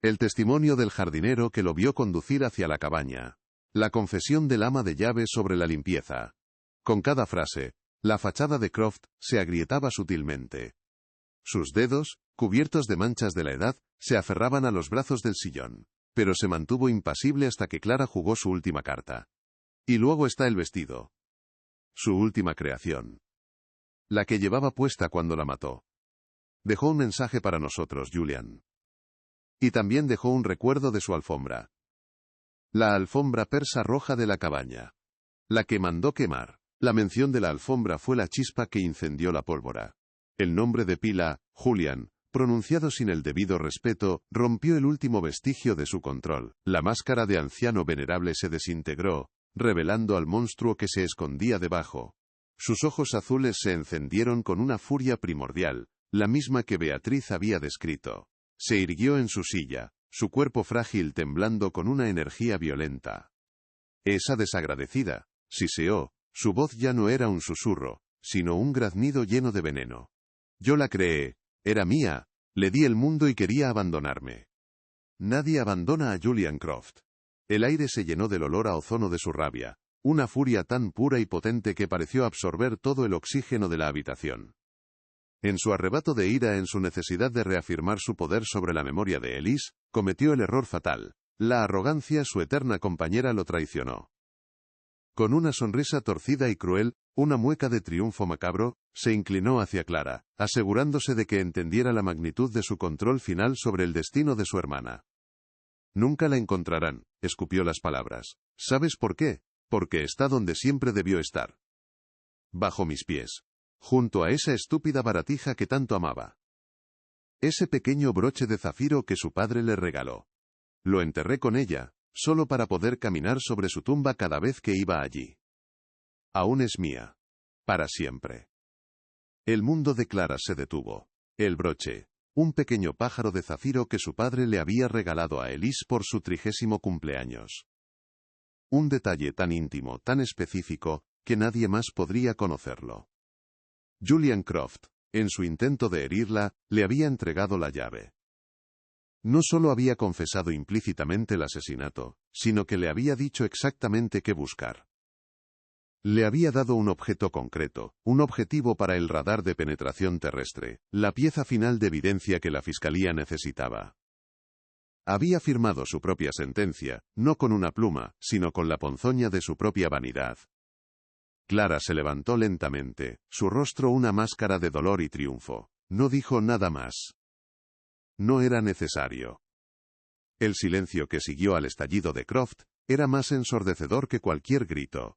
Speaker 1: El testimonio del jardinero que lo vio conducir hacia la cabaña. La confesión del ama de llaves sobre la limpieza. Con cada frase, la fachada de Croft se agrietaba sutilmente. Sus dedos, cubiertos de manchas de la edad, se aferraban a los brazos del sillón, pero se mantuvo impasible hasta que Clara jugó su última carta. Y luego está el vestido. Su última creación. La que llevaba puesta cuando la mató. Dejó un mensaje para nosotros, Julian. Y también dejó un recuerdo de su alfombra. La alfombra persa roja de la cabaña. La que mandó quemar. La mención de la alfombra fue la chispa que incendió la pólvora. El nombre de pila, Julian, pronunciado sin el debido respeto, rompió el último vestigio de su control. La máscara de anciano venerable se desintegró, revelando al monstruo que se escondía debajo. Sus ojos azules se encendieron con una furia primordial, la misma que Beatriz había descrito. Se irguió en su silla, su cuerpo frágil temblando con una energía violenta. Esa desagradecida, siseó, su voz ya no era un susurro, sino un graznido lleno de veneno. Yo la creé, era mía, le di el mundo y quería abandonarme. Nadie abandona a Julian Croft. El aire se llenó del olor a ozono de su rabia, una furia tan pura y potente que pareció absorber todo el oxígeno de la habitación. En su arrebato de ira, en su necesidad de reafirmar su poder sobre la memoria de Elise, cometió el error fatal. La arrogancia, su eterna compañera, lo traicionó. Con una sonrisa torcida y cruel, una mueca de triunfo macabro, se inclinó hacia Clara, asegurándose de que entendiera la magnitud de su control final sobre el destino de su hermana. Nunca la encontrarán, escupió las palabras. ¿Sabes por qué? Porque está donde siempre debió estar. Bajo mis pies. junto a esa estúpida baratija que tanto amaba. Ese pequeño broche de zafiro que su padre le regaló. Lo enterré con ella, solo para poder caminar sobre su tumba cada vez que iba allí. Aún es mía. Para siempre. El mundo de Clara se detuvo. El broche, un pequeño pájaro de zafiro que su padre le había regalado a Elise por su 30º cumpleaños. Un detalle tan íntimo, tan específico, que nadie más podría conocerlo. Julian Croft, en su intento de herirla, le había entregado la llave. No solo había confesado implícitamente el asesinato, sino que le había dicho exactamente qué buscar. Le había dado un objeto concreto, un objetivo para el radar de penetración terrestre, la pieza final de evidencia que la fiscalía necesitaba. Había firmado su propia sentencia, no con una pluma, sino con la ponzoña de su propia vanidad. Clara se levantó lentamente, su rostro una máscara de dolor y triunfo. No dijo nada más. No era necesario. El silencio que siguió al estallido de Croft era más ensordecedor que cualquier grito.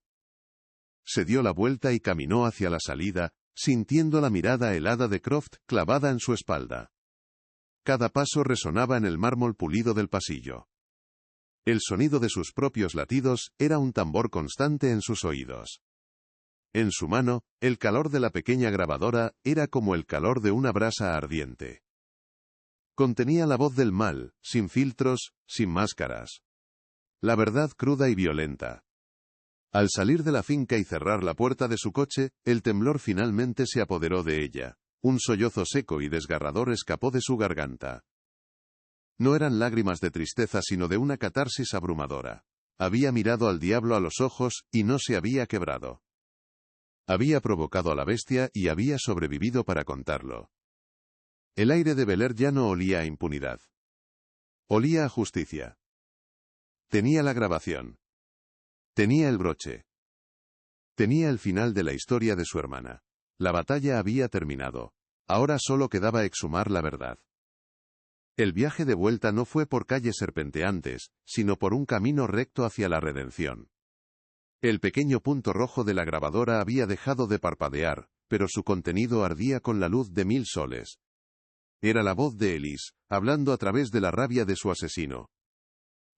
Speaker 1: Se dio la vuelta y caminó hacia la salida, sintiendo la mirada helada de Croft clavada en su espalda. Cada paso resonaba en el mármol pulido del pasillo. El sonido de sus propios latidos era un tambor constante en sus oídos. En su mano, el calor de la pequeña grabadora era como el calor de una brasa ardiente. Contenía la voz del mal, sin filtros, sin máscaras. La verdad cruda y violenta. Al salir de la finca y cerrar la puerta de su coche, el temblor finalmente se apoderó de ella. Un sollozo seco y desgarrador escapó de su garganta. No eran lágrimas de tristeza sino de una catarsis abrumadora. Había mirado al diablo a los ojos y no se había quebrado. Había provocado a la bestia y había sobrevivido para contarlo. El aire de Bel Air ya no olía a impunidad. Olía a justicia. Tenía la grabación. Tenía el broche. Tenía el final de la historia de su hermana. La batalla había terminado. Ahora solo quedaba exhumar la verdad. El viaje de vuelta no fue por calles serpenteantes, sino por un camino recto hacia la redención. El pequeño punto rojo de la grabadora había dejado de parpadear, pero su contenido ardía con la luz de 1000 soles. Era la voz de Elise, hablando a través de la rabia de su asesino.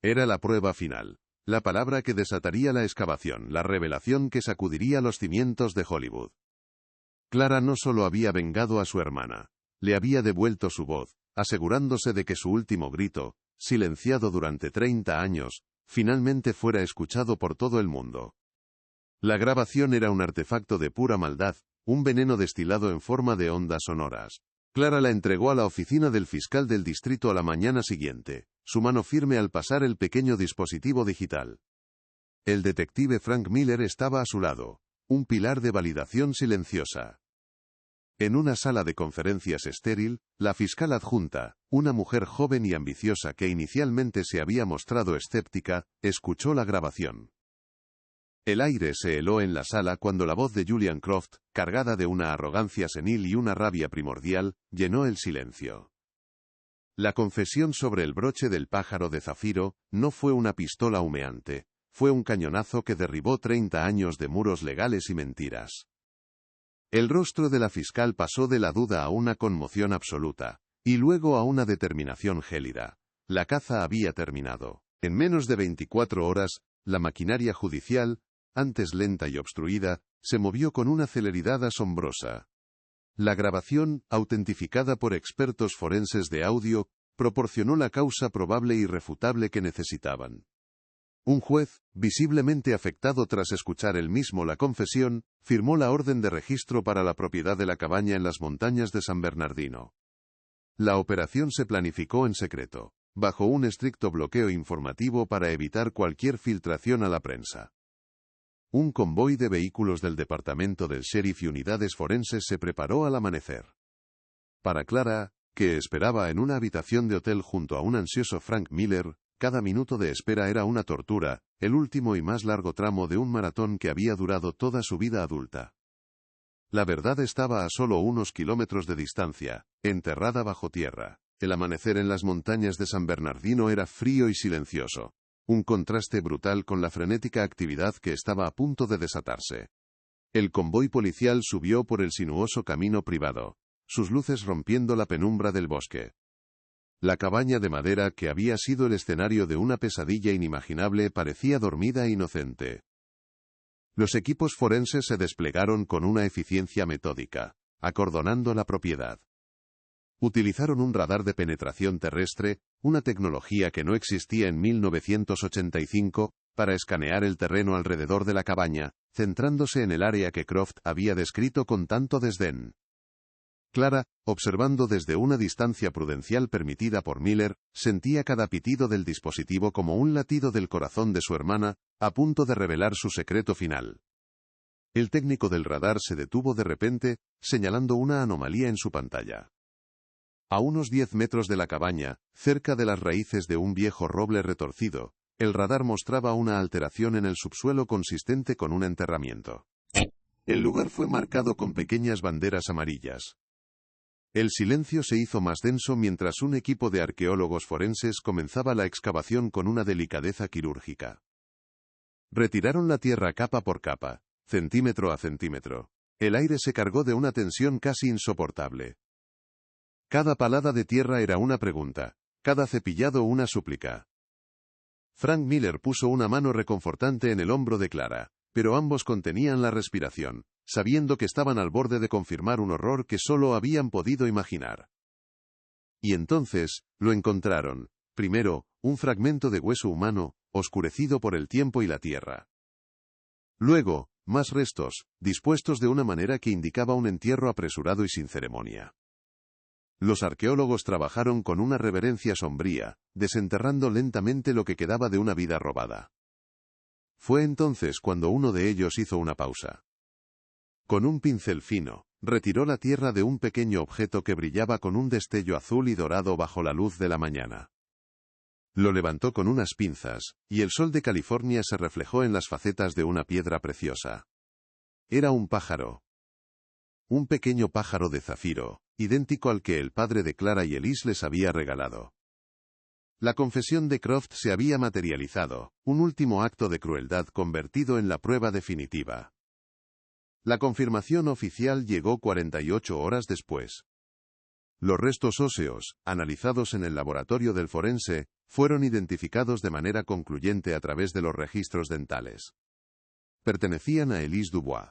Speaker 1: Era la prueba final. La palabra que desataría la excavación, la revelación que sacudiría los cimientos de Hollywood. Clara no solo había vengado a su hermana, le había devuelto su voz, asegurándose de que su último grito, silenciado durante 30 años, finalmente fuera escuchado por todo el mundo. La grabación era un artefacto de pura maldad, un veneno destilado en forma de ondas sonoras. Clara la entregó a la oficina del fiscal del distrito a la mañana siguiente, su mano firme al pasar el pequeño dispositivo digital. El detective Frank Miller estaba a su lado, un pilar de validación silenciosa. En una sala de conferencias estéril, la fiscal adjunta, una mujer joven y ambiciosa que inicialmente se había mostrado escéptica, escuchó la grabación. El aire se heló en la sala cuando la voz de Julian Croft, cargada de una arrogancia senil y una rabia primordial, llenó el silencio. La confesión sobre el broche del pájaro de zafiro no fue una pistola humeante, fue un cañonazo que derribó 30 años de muros legales y mentiras. El rostro de la fiscal pasó de la duda a una conmoción absoluta, y luego a una determinación gélida. La caza había terminado. En menos de 24 horas, la maquinaria judicial, antes lenta y obstruida, se movió con una celeridad asombrosa. La grabación, autentificada por expertos forenses de audio, proporcionó la causa probable e irrefutable que necesitaban. Un juez, visiblemente afectado tras escuchar él mismo la confesión, firmó la orden de registro para la propiedad de la cabaña en las montañas de San Bernardino. La operación se planificó en secreto, bajo un estricto bloqueo informativo para evitar cualquier filtración a la prensa. Un convoy de vehículos del departamento del sheriff y unidades forenses se preparó al amanecer. Para Clara, que esperaba en una habitación de hotel junto a un ansioso Frank Miller, cada minuto de espera era una tortura, el último y más largo tramo de un maratón que había durado toda su vida adulta. La verdad estaba a solo unos kilómetros de distancia, enterrada bajo tierra. El amanecer en las montañas de San Bernardino era frío y silencioso. Un contraste brutal con la frenética actividad que estaba a punto de desatarse. El convoy policial subió por el sinuoso camino privado, sus luces rompiendo la penumbra del bosque. La cabaña de madera que había sido el escenario de una pesadilla inimaginable parecía dormida e inocente. Los equipos forenses se desplegaron con una eficiencia metódica, acordonando la propiedad. Utilizaron un radar de penetración terrestre, una tecnología que no existía en 1985, para escanear el terreno alrededor de la cabaña, centrándose en el área que Croft había descrito con tanto desdén. Clara, observando desde una distancia prudencial permitida por Miller, sentía cada pitido del dispositivo como un latido del corazón de su hermana, a punto de revelar su secreto final. El técnico del radar se detuvo de repente, señalando una anomalía en su pantalla. A unos 10 metros de la cabaña, cerca de las raíces de un viejo roble retorcido, el radar mostraba una alteración en el subsuelo consistente con un enterramiento. El lugar fue marcado con pequeñas banderas amarillas. El silencio se hizo más denso mientras un equipo de arqueólogos forenses comenzaba la excavación con una delicadeza quirúrgica. Retiraron la tierra capa por capa, centímetro a centímetro. El aire se cargó de una tensión casi insoportable. Cada palada de tierra era una pregunta, cada cepillado una súplica. Frank Miller puso una mano reconfortante en el hombro de Clara, pero ambos contenían la respiración, sabiendo que estaban al borde de confirmar un horror que solo habían podido imaginar. Y entonces, lo encontraron. Primero, un fragmento de hueso humano, oscurecido por el tiempo y la tierra. Luego, más restos, dispuestos de una manera que indicaba un entierro apresurado y sin ceremonia. Los arqueólogos trabajaron con una reverencia sombría, desenterrando lentamente lo que quedaba de una vida robada. Fue entonces cuando uno de ellos hizo una pausa. Con un pincel fino, retiró la tierra de un pequeño objeto que brillaba con un destello azul y dorado bajo la luz de la mañana. Lo levantó con unas pinzas, y el sol de California se reflejó en las facetas de una piedra preciosa. Era un pájaro. Un pequeño pájaro de zafiro, idéntico al que el padre de Clara y Elise les había regalado. La confesión de Croft se había materializado, un último acto de crueldad convertido en la prueba definitiva. La confirmación oficial llegó 48 horas después. Los restos óseos, analizados en el laboratorio del forense, fueron identificados de manera concluyente a través de los registros dentales. Pertenecían a Elise Dubois.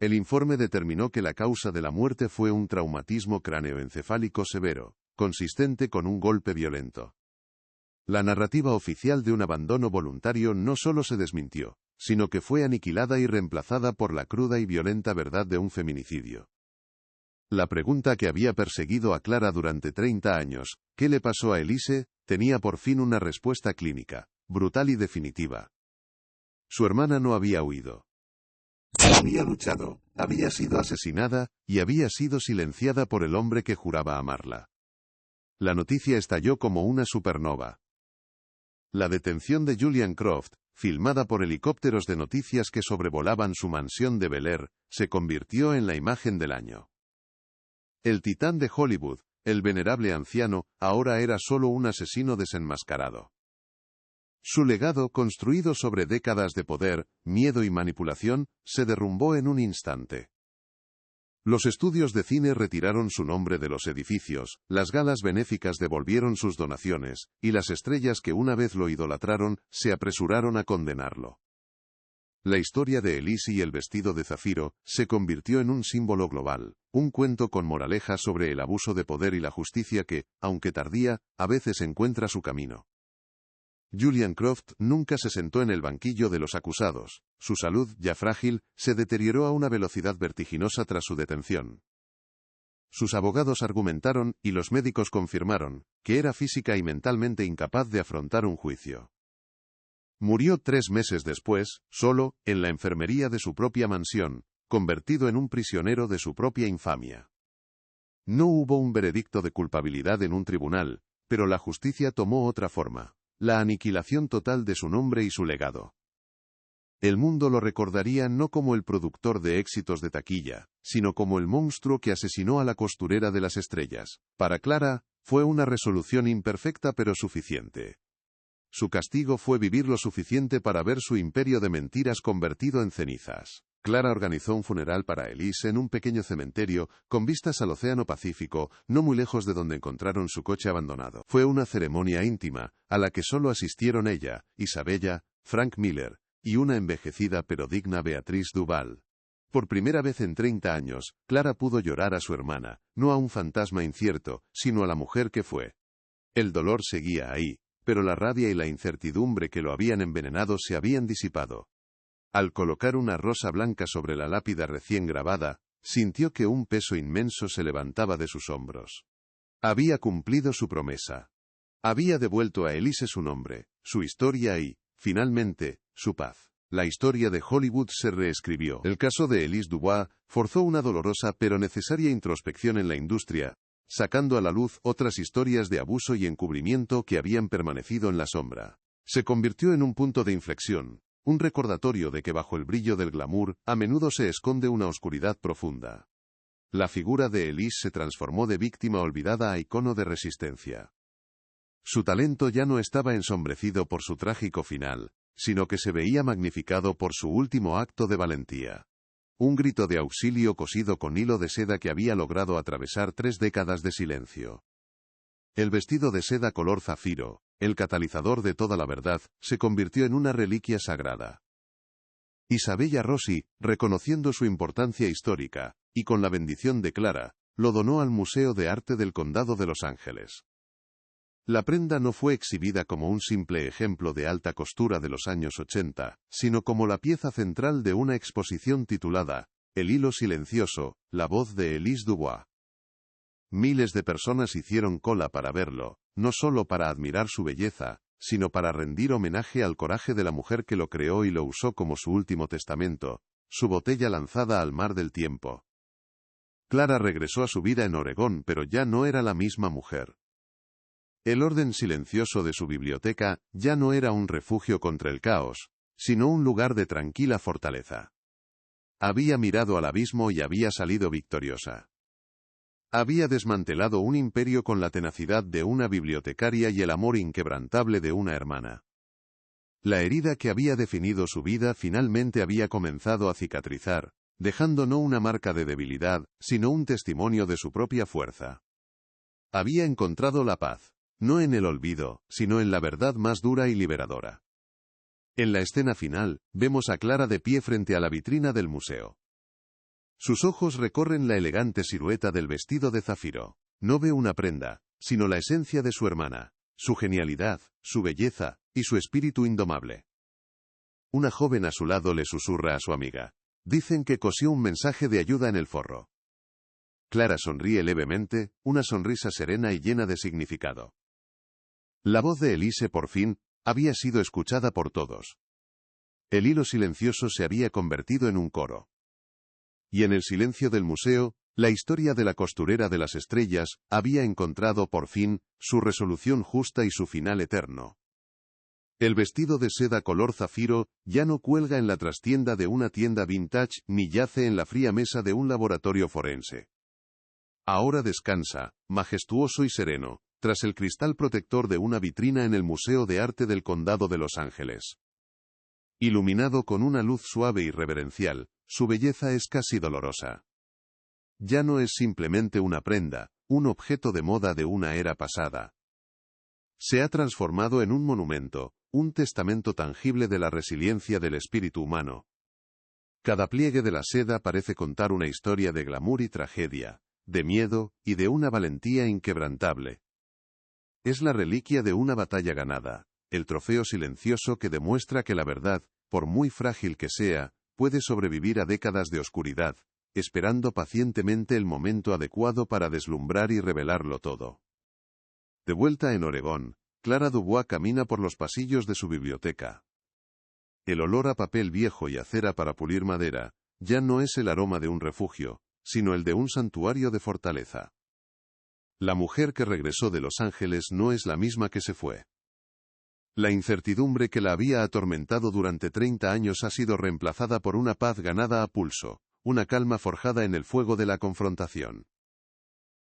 Speaker 1: El informe determinó que la causa de la muerte fue un traumatismo cráneoencefálico severo, consistente con un golpe violento. La narrativa oficial de un abandono voluntario no solo se desmintió, sino que fue aniquilada y reemplazada por la cruda y violenta verdad de un feminicidio. La pregunta que había perseguido a Clara durante 30 años, ¿qué le pasó a Elise?, tenía por fin una respuesta clínica, brutal y definitiva. Su hermana no había huido. Había luchado, había sido asesinada, y había sido silenciada por el hombre que juraba amarla. La noticia estalló como una supernova. La detención de Julian Croft, filmada por helicópteros de noticias que sobrevolaban su mansión de Bel Air, se convirtió en la imagen del año. El titán de Hollywood, el venerable anciano, ahora era solo un asesino desenmascarado. Su legado, construido sobre décadas de poder, miedo y manipulación, se derrumbó en un instante. Los estudios de cine retiraron su nombre de los edificios, las galas benéficas devolvieron sus donaciones, y las estrellas que una vez lo idolatraron, se apresuraron a condenarlo. La historia de Elise y el vestido de zafiro se convirtió en un símbolo global, un cuento con moraleja sobre el abuso de poder y la justicia que, aunque tardía, a veces encuentra su camino. Julian Croft nunca se sentó en el banquillo de los acusados. Su salud, ya frágil, se deterioró a una velocidad vertiginosa tras su detención. Sus abogados argumentaron, y los médicos confirmaron, que era física y mentalmente incapaz de afrontar un juicio. Murió 3 meses después, solo, en la enfermería de su propia mansión, convertido en un prisionero de su propia infamia. No hubo un veredicto de culpabilidad en un tribunal, pero la justicia tomó otra forma. La aniquilación total de su nombre y su legado. El mundo lo recordaría no como el productor de éxitos de taquilla, sino como el monstruo que asesinó a la costurera de las estrellas. Para Clara, fue una resolución imperfecta pero suficiente. Su castigo fue vivir lo suficiente para ver su imperio de mentiras convertido en cenizas. Clara organizó un funeral para Elise en un pequeño cementerio, con vistas al Océano Pacífico, no muy lejos de donde encontraron su coche abandonado. Fue una ceremonia íntima, a la que solo asistieron ella, Isabella, Frank Miller, y una envejecida pero digna Beatrice Duval. Por primera vez en 30 años, Clara pudo llorar a su hermana, no a un fantasma incierto, sino a la mujer que fue. El dolor seguía ahí, pero la rabia y la incertidumbre que lo habían envenenado se habían disipado. Al colocar una rosa blanca sobre la lápida recién grabada, sintió que un peso inmenso se levantaba de sus hombros. Había cumplido su promesa. Había devuelto a Elise su nombre, su historia y, finalmente, su paz. La historia de Hollywood se reescribió. El caso de Elise Dubois forzó una dolorosa pero necesaria introspección en la industria, sacando a la luz otras historias de abuso y encubrimiento que habían permanecido en la sombra. Se convirtió en un punto de inflexión, un recordatorio de que bajo el brillo del glamour, a menudo se esconde una oscuridad profunda. La figura de Elise se transformó de víctima olvidada a icono de resistencia. Su talento ya no estaba ensombrecido por su trágico final, sino que se veía magnificado por su último acto de valentía. Un grito de auxilio cosido con hilo de seda que había logrado atravesar 3 décadas de silencio. El vestido de seda color zafiro, el catalizador de toda la verdad, se convirtió en una reliquia sagrada. Isabella Rossi, reconociendo su importancia histórica, y con la bendición de Clara, lo donó al Museo de Arte del Condado de Los Ángeles. La prenda no fue exhibida como un simple ejemplo de alta costura de los años 80, sino como la pieza central de una exposición titulada El hilo silencioso, la voz de Elise Dubois. Miles de personas hicieron cola para verlo, no solo para admirar su belleza, sino para rendir homenaje al coraje de la mujer que lo creó y lo usó como su último testamento, su botella lanzada al mar del tiempo. Clara regresó a su vida en Oregón, pero ya no era la misma mujer. El orden silencioso de su biblioteca ya no era un refugio contra el caos, sino un lugar de tranquila fortaleza. Había mirado al abismo y había salido victoriosa. Había desmantelado un imperio con la tenacidad de una bibliotecaria y el amor inquebrantable de una hermana. La herida que había definido su vida finalmente había comenzado a cicatrizar, dejando no una marca de debilidad, sino un testimonio de su propia fuerza. Había encontrado la paz. No en el olvido, sino en la verdad más dura y liberadora. En la escena final, vemos a Clara de pie frente a la vitrina del museo. Sus ojos recorren la elegante silueta del vestido de zafiro. No ve una prenda, sino la esencia de su hermana, su genialidad, su belleza, y su espíritu indomable. Una joven a su lado le susurra a su amiga. Dicen que cosió un mensaje de ayuda en el forro. Clara sonríe levemente, una sonrisa serena y llena de significado. La voz de Elise por fin había sido escuchada por todos. El hilo silencioso se había convertido en un coro. Y en el silencio del museo, la historia de la costurera de las estrellas había encontrado por fin su resolución justa y su final eterno. El vestido de seda color zafiro ya no cuelga en la trastienda de una tienda vintage ni yace en la fría mesa de un laboratorio forense. Ahora descansa, majestuoso y sereno, tras el cristal protector de una vitrina en el Museo de Arte del Condado de Los Ángeles. Iluminado con una luz suave y reverencial, su belleza es casi dolorosa. Ya no es simplemente una prenda, un objeto de moda de una era pasada. Se ha transformado en un monumento, un testamento tangible de la resiliencia del espíritu humano. Cada pliegue de la seda parece contar una historia de glamour y tragedia, de miedo y de una valentía inquebrantable. Es la reliquia de una batalla ganada, el trofeo silencioso que demuestra que la verdad, por muy frágil que sea, puede sobrevivir a décadas de oscuridad, esperando pacientemente el momento adecuado para deslumbrar y revelarlo todo. De vuelta en Oregón, Clara Dubois camina por los pasillos de su biblioteca. El olor a papel viejo y a cera para pulir madera, ya no es el aroma de un refugio, sino el de un santuario de fortaleza. La mujer que regresó de Los Ángeles no es la misma que se fue. La incertidumbre que la había atormentado durante 30 años ha sido reemplazada por una paz ganada a pulso, una calma forjada en el fuego de la confrontación.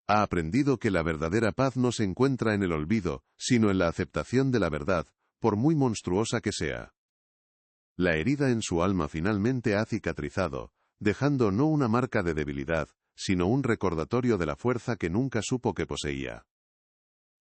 Speaker 1: Ha aprendido que la verdadera paz no se encuentra en el olvido, sino en la aceptación de la verdad, por muy monstruosa que sea. La herida en su alma finalmente ha cicatrizado, dejando no una marca de debilidad, sino un recordatorio de la fuerza que nunca supo que poseía.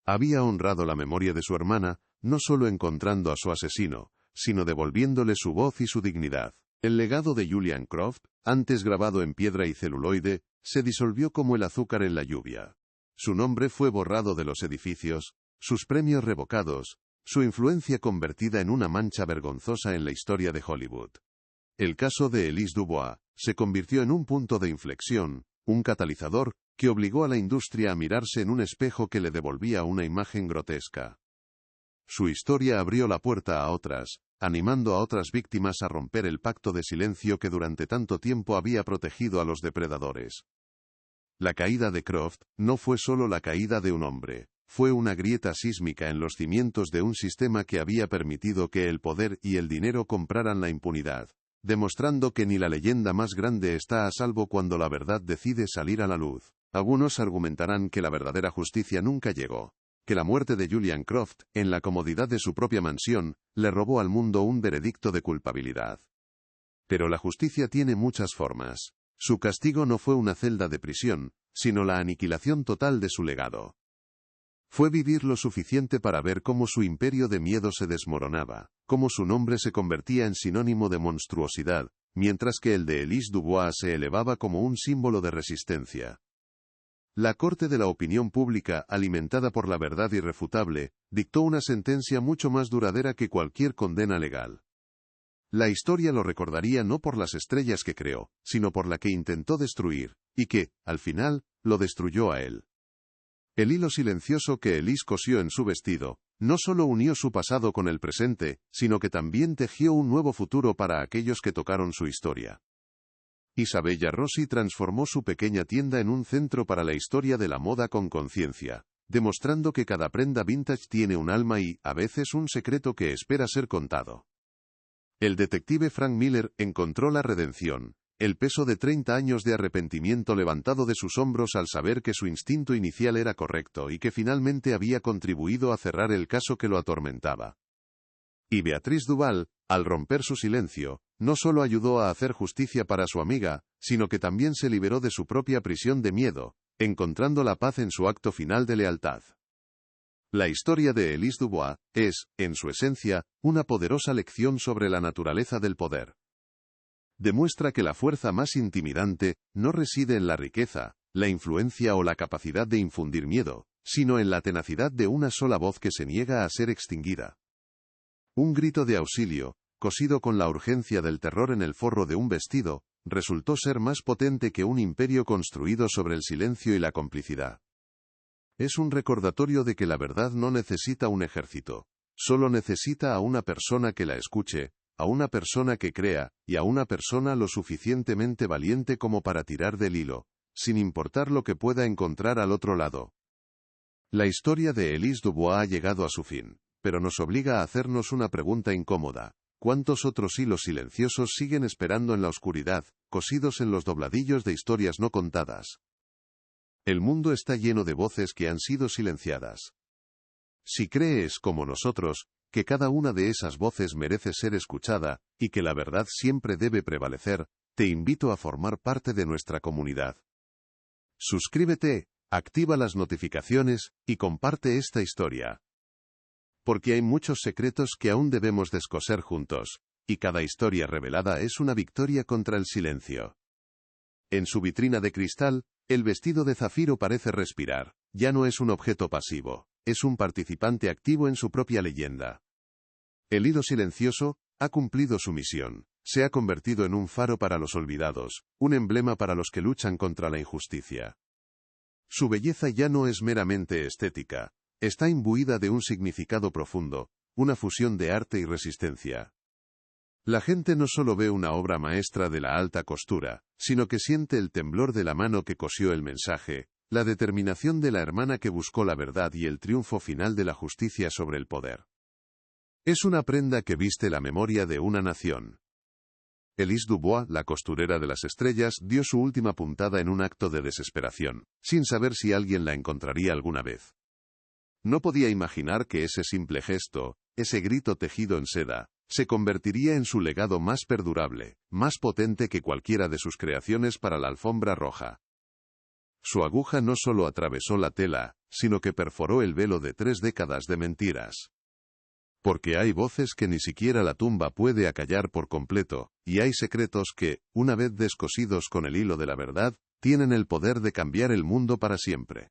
Speaker 1: Había honrado la memoria de su hermana, no solo encontrando a su asesino, sino devolviéndole su voz y su dignidad. El legado de Julian Croft, antes grabado en piedra y celuloide, se disolvió como el azúcar en la lluvia. Su nombre fue borrado de los edificios, sus premios revocados, su influencia convertida en una mancha vergonzosa en la historia de Hollywood. El caso de Elise Dubois se convirtió en un punto de inflexión, un catalizador, que obligó a la industria a mirarse en un espejo que le devolvía una imagen grotesca. Su historia abrió la puerta a otras, animando a otras víctimas a romper el pacto de silencio que durante tanto tiempo había protegido a los depredadores. La caída de Croft no fue solo la caída de un hombre, fue una grieta sísmica en los cimientos de un sistema que había permitido que el poder y el dinero compraran la impunidad, demostrando que ni la leyenda más grande está a salvo cuando la verdad decide salir a la luz. Algunos argumentarán que la verdadera justicia nunca llegó, que la muerte de Julian Croft, en la comodidad de su propia mansión, le robó al mundo un veredicto de culpabilidad. Pero la justicia tiene muchas formas. Su castigo no fue una celda de prisión, sino la aniquilación total de su legado. Fue vivir lo suficiente para ver cómo su imperio de miedo se desmoronaba, cómo su nombre se convertía en sinónimo de monstruosidad, mientras que el de Elise Dubois se elevaba como un símbolo de resistencia. La corte de la opinión pública, alimentada por la verdad irrefutable, dictó una sentencia mucho más duradera que cualquier condena legal. La historia lo recordaría no por las estrellas que creó, sino por la que intentó destruir, y que, al final, lo destruyó a él. El hilo silencioso que Elise cosió en su vestido, no solo unió su pasado con el presente, sino que también tejió un nuevo futuro para aquellos que tocaron su historia. Isabella Rossi transformó su pequeña tienda en un centro para la historia de la moda con conciencia, demostrando que cada prenda vintage tiene un alma y, a veces, un secreto que espera ser contado. El detective Frank Miller encontró la redención, el peso de 30 años de arrepentimiento levantado de sus hombros al saber que su instinto inicial era correcto y que finalmente había contribuido a cerrar el caso que lo atormentaba. Y Beatrice Duval, al romper su silencio, no solo ayudó a hacer justicia para su amiga, sino que también se liberó de su propia prisión de miedo, encontrando la paz en su acto final de lealtad. La historia de Elise Dubois es, en su esencia, una poderosa lección sobre la naturaleza del poder. Demuestra que la fuerza más intimidante no reside en la riqueza, la influencia o la capacidad de infundir miedo, sino en la tenacidad de una sola voz que se niega a ser extinguida. Un grito de auxilio, cosido con la urgencia del terror en el forro de un vestido, resultó ser más potente que un imperio construido sobre el silencio y la complicidad. Es un recordatorio de que la verdad no necesita un ejército, solo necesita a una persona que la escuche, a una persona que crea, y a una persona lo suficientemente valiente como para tirar del hilo, sin importar lo que pueda encontrar al otro lado. La historia de Elise Dubois ha llegado a su fin, pero nos obliga a hacernos una pregunta incómoda. ¿Cuántos otros hilos silenciosos siguen esperando en la oscuridad, cosidos en los dobladillos de historias no contadas? El mundo está lleno de voces que han sido silenciadas. Si crees, como nosotros, que cada una de esas voces merece ser escuchada, y que la verdad siempre debe prevalecer, te invito a formar parte de nuestra comunidad. Suscríbete, activa las notificaciones, y comparte esta historia. Porque hay muchos secretos que aún debemos descoser juntos, y cada historia revelada es una victoria contra el silencio. En su vitrina de cristal, el vestido de zafiro parece respirar, ya no es un objeto pasivo, es un participante activo en su propia leyenda. El hilo silencioso ha cumplido su misión, se ha convertido en un faro para los olvidados, un emblema para los que luchan contra la injusticia. Su belleza ya no es meramente estética, está imbuida de un significado profundo, una fusión de arte y resistencia. La gente no solo ve una obra maestra de la alta costura, sino que siente el temblor de la mano que cosió el mensaje, la determinación de la hermana que buscó la verdad y el triunfo final de la justicia sobre el poder. Es una prenda que viste la memoria de una nación. Elise Dubois, la costurera de las estrellas, dio su última puntada en un acto de desesperación, sin saber si alguien la encontraría alguna vez. No podía imaginar que ese simple gesto, ese grito tejido en seda, se convertiría en su legado más perdurable, más potente que cualquiera de sus creaciones para la alfombra roja. Su aguja no solo atravesó la tela, sino que perforó el velo de 3 décadas de mentiras. Porque hay voces que ni siquiera la tumba puede acallar por completo, y hay secretos que, una vez descosidos con el hilo de la verdad, tienen el poder de cambiar el mundo para siempre.